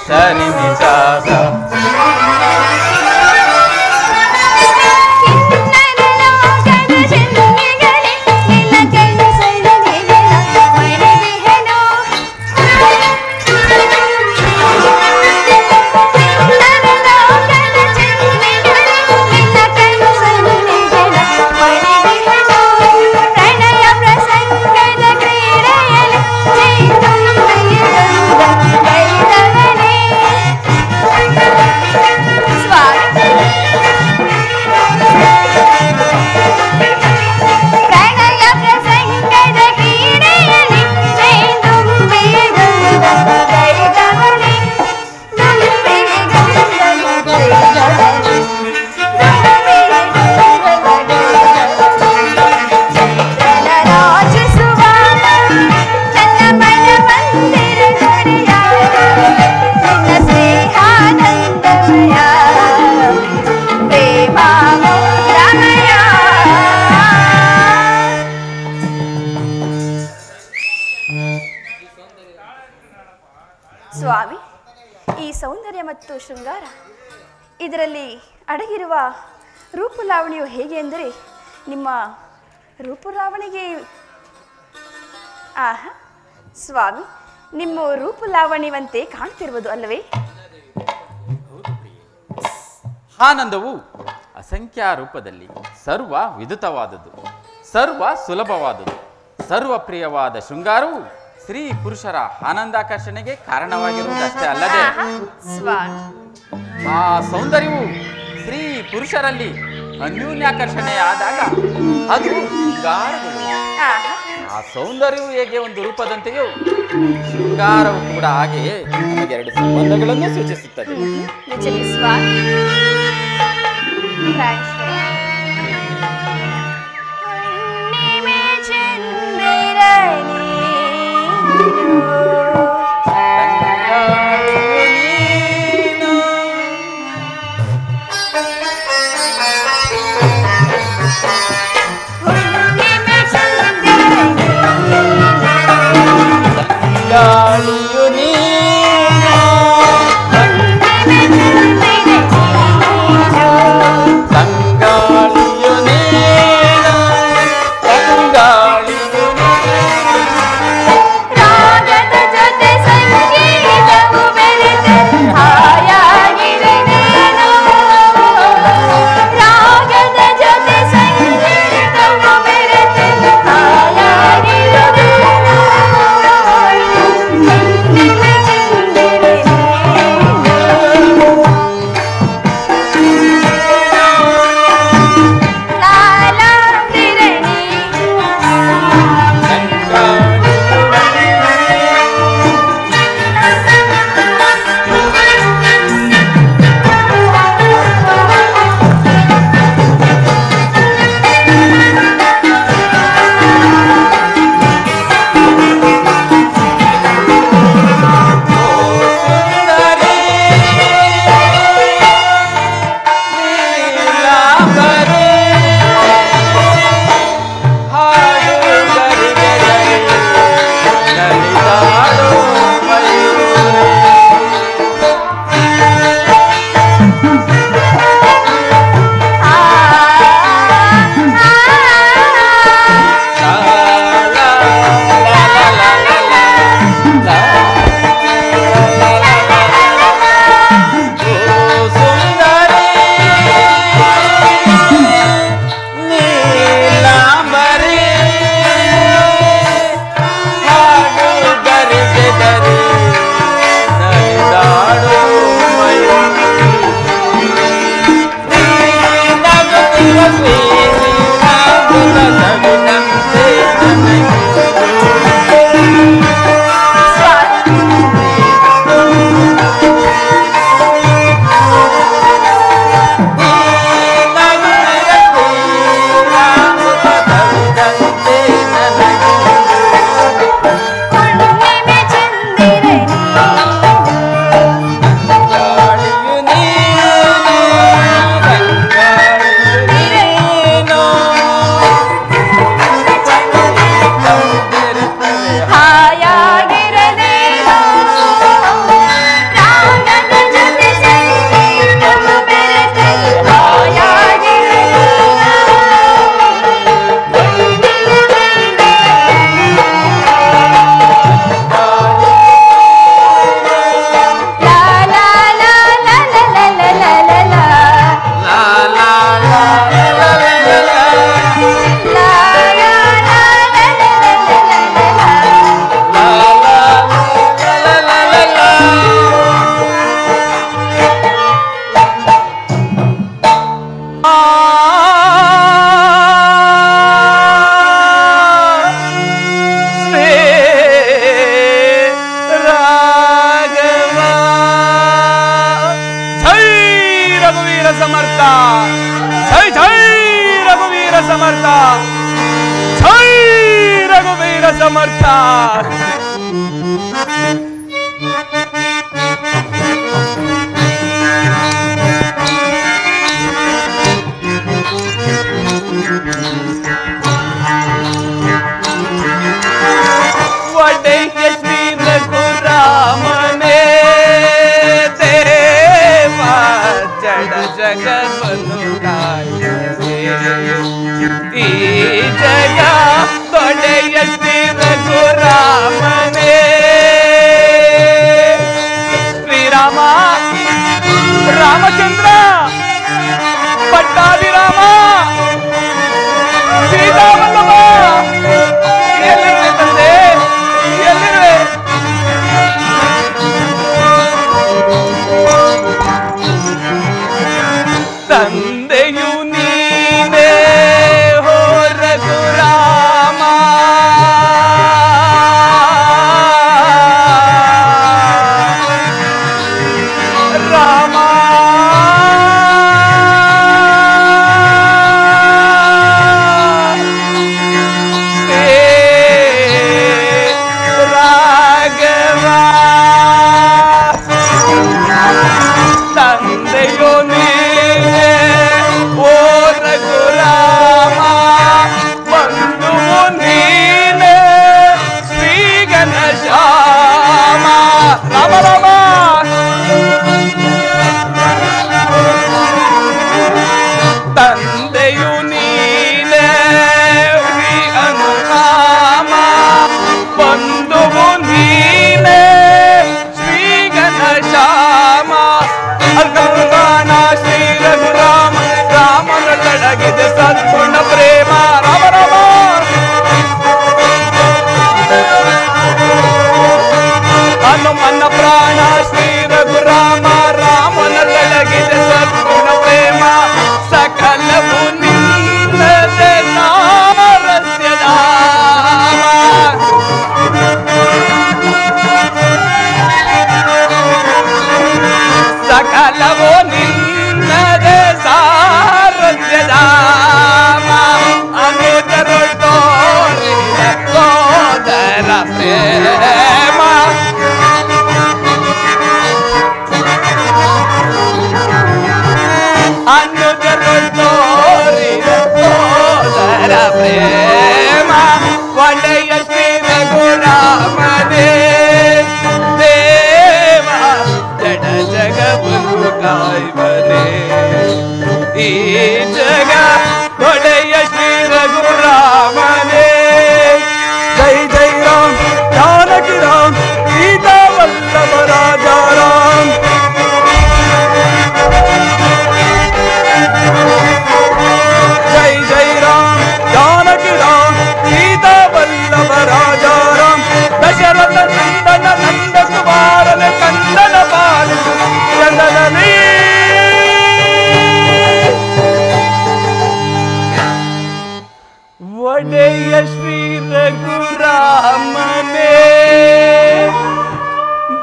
ಸರಿನಿಸ ಸ್ವಾಮಿ, ಈ ಸೌಂದರ್ಯ ಮತ್ತು ಶೃಂಗಾರ ಇದರಲ್ಲಿ ಅಡಗಿರುವ ರೂಪುಲಾವಣಿಯು ಹೇಗೆ ಎಂದರೆ ನಿಮ್ಮ ರೂಪುಲಾವಣಿಗೆ ಆಹಾ ಸ್ವಾಮಿ, ನಿಮ್ಮ ರೂಪುಲಾವಣಿವಂತೆ ಕಾಣ್ತಿರುವುದು ಅಲ್ಲವೇ? ಆನಂದವು ಅಸಂಖ್ಯ ರೂಪದಲ್ಲಿ ಸರ್ವ ವಿದುತವಾದದ್ದು, ಸರ್ವ ಸುಲಭವಾದದ್ದು, ಸರ್ವ ಪ್ರಿಯವಾದ ಶೃಂಗಾರವು ಸ್ತ್ರೀ ಪುರುಷರ ಆನಂದಾಕರ್ಷಣೆಗೆ ಕಾರಣವಾಗಿರುವುದಷ್ಟೇ ಅಲ್ಲದೆ ಆ ಸೌಂದರ್ಯವು ಸ್ತ್ರೀ ಪುರುಷರಲ್ಲಿ ಅನ್ಯೂನ್ಯಾಕರ್ಷಣೆ ಆದಾಗ ಅದು ಶೃಂಗಾರಗಳು. ಆ ಸೌಂದರ್ಯವು ಹೇಗೆ ಒಂದು ರೂಪದಂತೆಯೋ ಶೃಂಗಾರವು ಕೂಡ ಹಾಗೆಯೇ ನಮಗೆರಡು ಸಂಬಂಧಗಳನ್ನು ಸೂಚಿಸುತ್ತದೆ. ಸಮರ್ಥ, ಜೈ ಜೈ ರಘುವೀರ ಸಮರ್ಥ, ಜೈ ರಘುವೀರ ಸಮರ್ಥ. ಒಡೆಯ ಶ್ರೀ ರಘುರಾಮನೇ ದೇವ ಜಡ ಜಗವನ್ನು ಕಾಯದೆ ಈ ಜಗ ಒಡೆಯ ಶ್ರೀ ರಘುರಾಮನೇ ಶ್ರೀರಾಮ ರಾಮಚಂದ್ರ ಪಟ್ಟಾಭಿರಾಮ ಸೀತಾವಲ್ಲಭ ಎಲ್ಲಿರುವೆ ತಂದೆ ಎಲ್ಲಿರುವೆ? ತಂದೆಯು ನೀನೇ ಹೋ ರಘುರಾಮ, ರಾಮ ರಾಘವ. ತಂದೆಯೋ ನೀನೇ ಓ ರಘುರಾಮ, ಬಂಧುವು ನೀನೇ ಶ್ರೀ ಘನಶ್ಯಾಮ. ರಾಮ ರಾಮ ತಂದೆಯು ನೀನೇ ಶ್ರೀ ಅನುರಾಮ, ಬಂಧುವು ನೀನೇ ಶ್ರೀ ಘನಶ್ಯಾಮ. ಅರ್ಗಂಗಾಣ ಶ್ರೀ ರಘುರಾಮ, ರಾಮನ ತಡಗಿದೆ ಸದ್ಗುಣ ಪ್ರೇಮ. ರಾಮ ರಾಮ ಹನುಮನ ಪ್ರಾಣ ಶ್ರೀ ರಘುರಾಮ, ರಾಮನ ತಡಗಿದೆ ಸದ್ಗುಣ ಪ್ರೇಮ. ಸಕಲವು ನಿನ್ನದೆ ಸಾರಸ್ಯಧಾಮ, ಸಕಲವು ನಿನ್ನದೆ ಸಾರಸ್ಯಧಾಮ. ಅನುಜರೊಡೋರಿದ ಸೋದರ ಪ್ರೇಮ, ಅನುಜರೊಡೋರಿದ ಸೋದರ ಪ್ರೇಮ. ಒಡೆಯ ಶ್ರೀ ರಘುರಾಮನೇ ದೇವ ಜಡ ಜಗವನ್ನು ಕಾಯ್ವನೇ ಈ ಜಗ. ಒಡೆಯ ಶ್ರೀ ರಘುರಾಮನೇ ಜೈ ಜೈ ರಾಮ್ ಜಾನಕಿ ರಾಮ್ ಸೀತಾ ವಲ್ಲಭ ರಾಜಾ ರಾಮ್. ಜೈ ಜೈ ರಾಮ್ ಜಾನಕಿ ರಾಮ್ ಸೀತಾ ವಲ್ಲಭ ರಾಜಾ ರಾಮ್. ದಶರಥ ನಂದನ ನಂದ ಕುಮಾರನ ಕಂದನ ಬಾಲು ಚಂದನನೇ. ಒಡೆಯ ಶ್ರೀ ರಘುರಾಮನೇ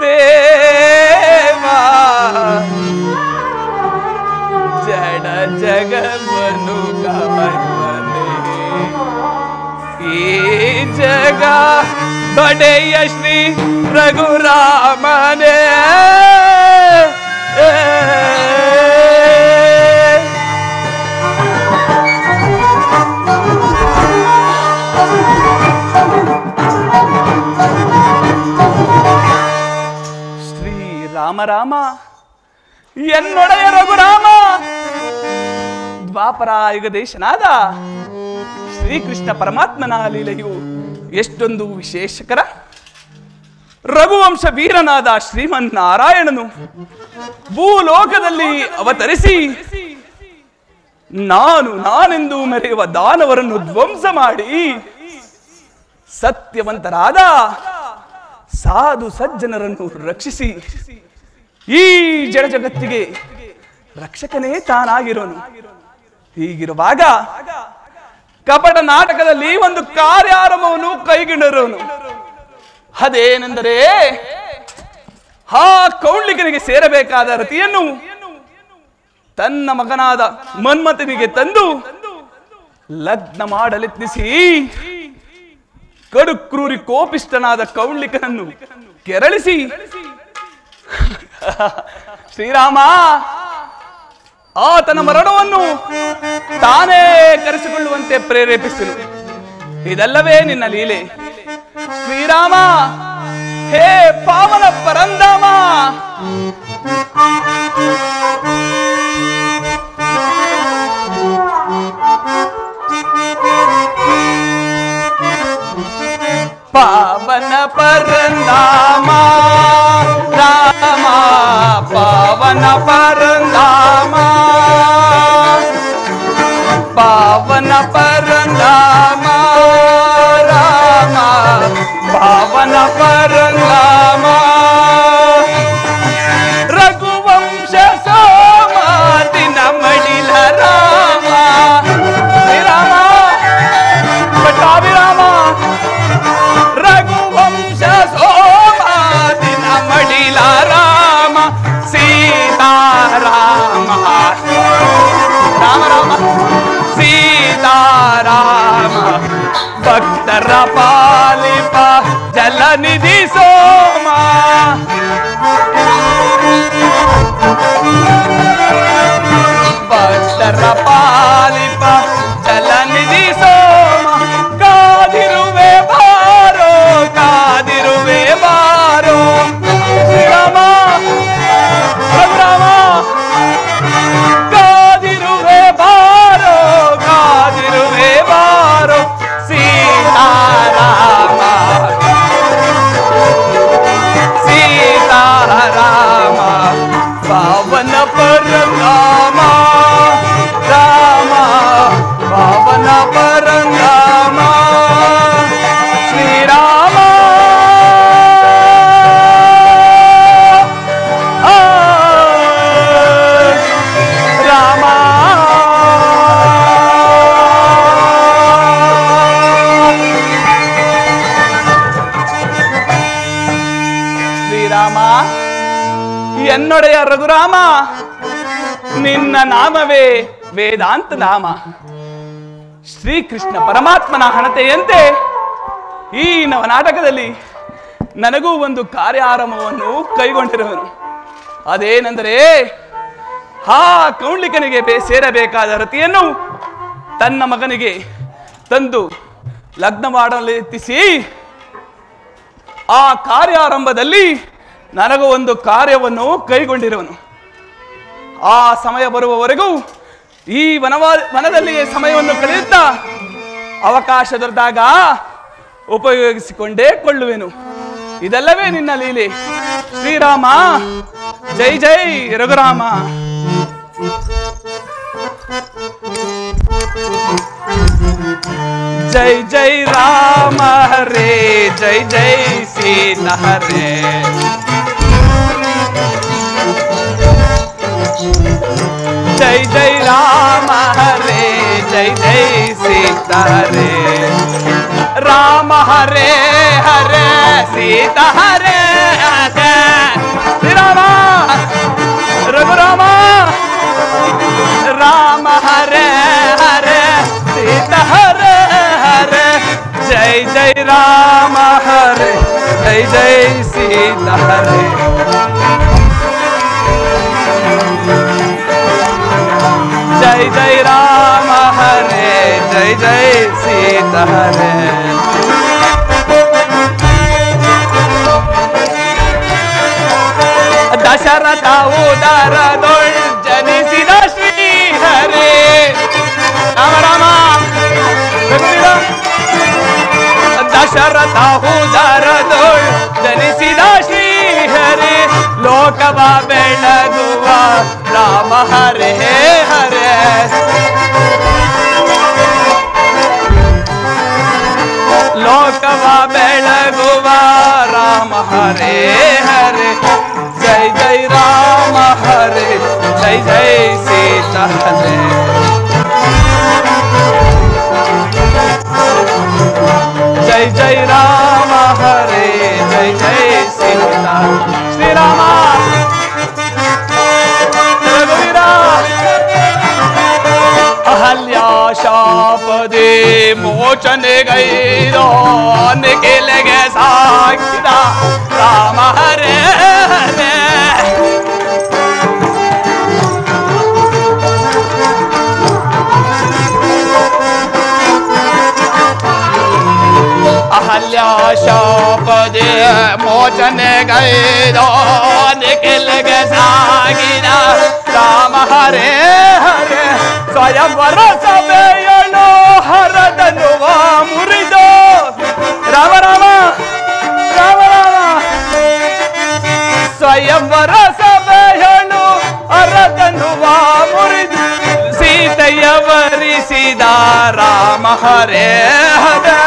ದೇವ ಜಡ ಜಗವನ್ನು ಕಾಯುವನೇ ಈ ಜಗ. ಒಡೆಯ ಶ್ರೀ ರಘುರಾಮನೇ ಶ್ರೀರಾಮ ರಾಮ ಎನ್ನೊಡೆಯ ರಘುರಾಮ. ದ್ವಾಪರಾಯುಗ ದೇಶನಾದ ಶ್ರೀಕೃಷ್ಣ ಪರಮಾತ್ಮನ ಲೀಲೆಯು ಎಷ್ಟೊಂದು ವಿಶೇಷಕರ. ರಘುವಂಶ ವೀರನಾದ ಶ್ರೀಮನ್ನಾರಾಯಣನು ಭೂಲೋಕದಲ್ಲಿ ಅವತರಿಸಿ ನಾನೆಂದು ಮೆರೆಯುವ ದಾನವರನ್ನು ಧ್ವಂಸ ಮಾಡಿ ಸತ್ಯವಂತರಾದ ಸಾಧು ಸಜ್ಜನರನ್ನು ರಕ್ಷಿಸಿ ಈ ಜಡ ಜಗತ್ತಿಗೆ ರಕ್ಷಕನೇ ತಾನಾಗಿರೋನು. ಹೀಗಿರುವಾಗ ಕಪಟ ನಾಟಕದಲ್ಲಿ ಒಂದು ಕಾರ್ಯಾರಂಭವನ್ನು ಕೈಗೊಂಡರೋನು. ಅದೇನೆಂದರೆ ಆ ಕೌಂಡಿಕನಿಗೆ ಸೇರಬೇಕಾದ ರತಿಯನ್ನು ತನ್ನ ಮಗನಾದ ಮನ್ಮಥನಿಗೆ ತಂದು ಲಗ್ನ ಮಾಡಲೆತ್ನಿಸಿ ಕಡುಕ್ರೂರಿ ಕೋಪಿಷ್ಟನಾದ ಕೌಂಡ್ಲಿಕನನ್ನು ಕೆರಳಿಸಿ ಶ್ರೀರಾಮ ಆತನ ಮರಣವನ್ನು ತಾನೇ ಕರೆಸಿಕೊಳ್ಳುವಂತೆ ಪ್ರೇರೇಪಿಸಲು ಇದಲ್ಲವೇ ನಿನ್ನ ಲೀಲೆ ಶ್ರೀರಾಮ. ಹೇ ಪಾವನ ಪರಂಧಾಮ, ಪಾವನ ಪರಂಧಾಮ ರಾಮ, ಪಾವನ ಪರಂಧಾಮ, ಪಾವನ ಪರಂಧಾಮ ರಾಮ, ಪಾವನ ಪರಂಧಾಮ, ರಘುವಂಶ ಸೋಮ ದಿನ ಮಡಿಲ ರಾಮ, ಶ್ರೀರಾಮ ಪಟ್ಟಾಭಿರಾಮ, ರಘುವಂಶ ಸೋಮ ದಿನ ಮಡಿಲ ರಾಮ, ಸೀತಾರಾಮ ರಾಮ ರಾಮ ಸೀತಾರಾಮ, ಭಕ್ತರ ಪಾಲಿಪ ಜಲನಿಧಿ ಸೋಮ, ಭಕ್ತರ ಪಾಲಿಪ ಜಲನಿಧಿ ಸೋಮ, ಕಾದಿರುವೆ ಬಾರೋ ಕಾದಿರುವೆ ಬಾರೋ ಶ್ರೀರಾಮ ರಘುರಾಮ, ಕಾದಿರುವೆ ಬಾರೋ ಕಾದಿರುವೆ ಬಾರೋ ಸೀತಾರಾಮ, ಸೀತಾರಾಮ, ಪಾವನ ಪರಂಧಾಮ ರಾಮ, ಪಾವನ ಪರಂಧಾಮ ಶ್ರೀರಾಮ. ರಾಮ ಶ್ರೀರಾಮ, ಎನ್ನೊಡೆಯ ರಘುರಾಮ, ನಿನ್ನ ನಾಮವೇ ವೇದಾಂತ ನಾಮ. ಶ್ರೀಕೃಷ್ಣ ಪರಮಾತ್ಮನ ಹಣತೆಯಂತೆ ಈ ನವನಾಟಕದಲ್ಲಿ ನನಗೂ ಒಂದು ಕಾರ್ಯ ಆರಂಭವನ್ನು ಕೈಗೊಂಡಿರುವನು. ಅದೇನೆಂದರೆ ಆ ಕೌಂಡ್ಲಿಕನಿಗೆ ಸೇರಬೇಕಾದ ರತಿಯನ್ನು ತನ್ನ ಮಗನಿಗೆ ತಂದು ಲಗ್ನ ಮಾಡಲು ಎತ್ತಿಸಿ ಆ ಕಾರ್ಯಾರಂಭದಲ್ಲಿ ನನಗೂ ಒಂದು ಕಾರ್ಯವನ್ನು ಕೈಗೊಂಡಿರುವನು. ಆ ಸಮಯ ಬರುವವರೆಗೂ ಈ ವನದಲ್ಲಿ ಸಮಯವನ್ನು ಕಳೆಯುತ್ತಾ ಅವಕಾಶ ದೊರೆತಾಗ ಉಪಯೋಗಿಸಿಕೊಂಡೇ ಕೊಳ್ಳುವೆನು. ಇದೆಲ್ಲವೇ ನಿನ್ನ ಲೀಲೆ ಶ್ರೀರಾಮ. ಜೈ ಜೈ ರಘುರಾಮ. ಜೈ ಜೈ ರಾಮ ಹರೇ, ಜೈ ಜೈ ಸೀತಾ ಹರೇ, ಜೈ ಜೈ ರಾಮ ಹರೇ, ಜೈ ಜೈ ಸೀತಾ ಹರೇ, ರಾಮ ಹರೇ ಹರೇ ಸೀತಾ ಹರೇ ಹರೇ, ಶ್ರೀರಾಮ ರಘುರಾಮ, ರಾಮ ಹರೇ ಹರೇ ಸೀತಾ ಹರೇ ಹರೇ, ಜೈ ಜೈ ರಾಮ ಹರೇ, ಜೈ ಜೈ ಸೀತಾ ಹರೇ, ಜೈ ಜೈ ರಾಮ ಹರೇ, ಜೈ ಜೈ ಸೀತಾ ಹರೇ. ದಶರಥ ಉದರದೊಳ್ ಜನಿಸಿದ ಶ್ರೀ ಹರೇ, ರಾಮ ರಾಮ ದಶರಥ ಉದರದೊಳ್ ಜನಿಸಿದ ಶ್ರೀ ಹರೇ, ಲೋಕವ ಬೆಳಗುವ ರಾಮ ಹರೇ ಹರೇ, ಲೋಕವ ಬೆಳಗುವ ರಾಮ ಹರೇ ಹರೇ, ಜೈ ಜೈ ರಾಮ ಹರೇ, ಜೈ ಜೈ ಸೀತಾ ಹರೇ, ಜೈ ಜೈ ರಾಮ ಹರೇ, ಜೈ ಜೈ ಸೀತಾ. ಶ್ರೀರಾಮ ರಘುವೀರ ಶಾಪದಿ ಮೋಚನೆಗೈದೋ ನಿಖಿಲೆಗೆ ಸಾಗಿದ ರಾಮ ಹರೇ ಹರೇ ಅಹಲ್ಯ ಶಾಪದಿ ಮೋಚನೆಗೈದೋ ನಿಖಿಲೆಗೆ ಸಾಗಿದ ರಾಮ ಹರೇ ಹರೇ ಸ್ವಯಂವರ ಸಭೆಯಳು ಹರದನುವ ಮುರಿದು ರಾಮ ರಾಮ ರಾಮ ರಾಮ ಸ್ವಯಂವರ ಸಭೆಯಳು ಹರದನುವ ಮುರಿದು ಸೀತೆಯ ವರಿಸಿದ ರಾಮ ಹರೇ ಹರೇ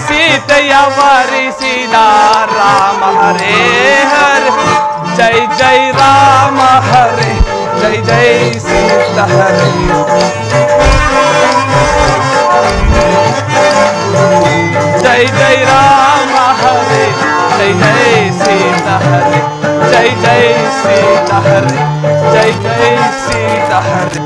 ಸೀತೆಯ ವರಿಸಿದ ರಾಮ ಹರೇ ಹರೇ ಜೈ ಜೈ ರಾಮ ಹರೇ ಜೈ ಜೈ ಸೀತಾ ಹರೇ ಜೈ ಜೈ ರಾಮ ಹರೇ ಜೈ ಜೈ ಸೀತಾ ಹರೇ ಜೈ ಜೈ ಸೀತಾ ಹರೇ ಜೈ ಜೈ ಸೀತಾ ಹರೇ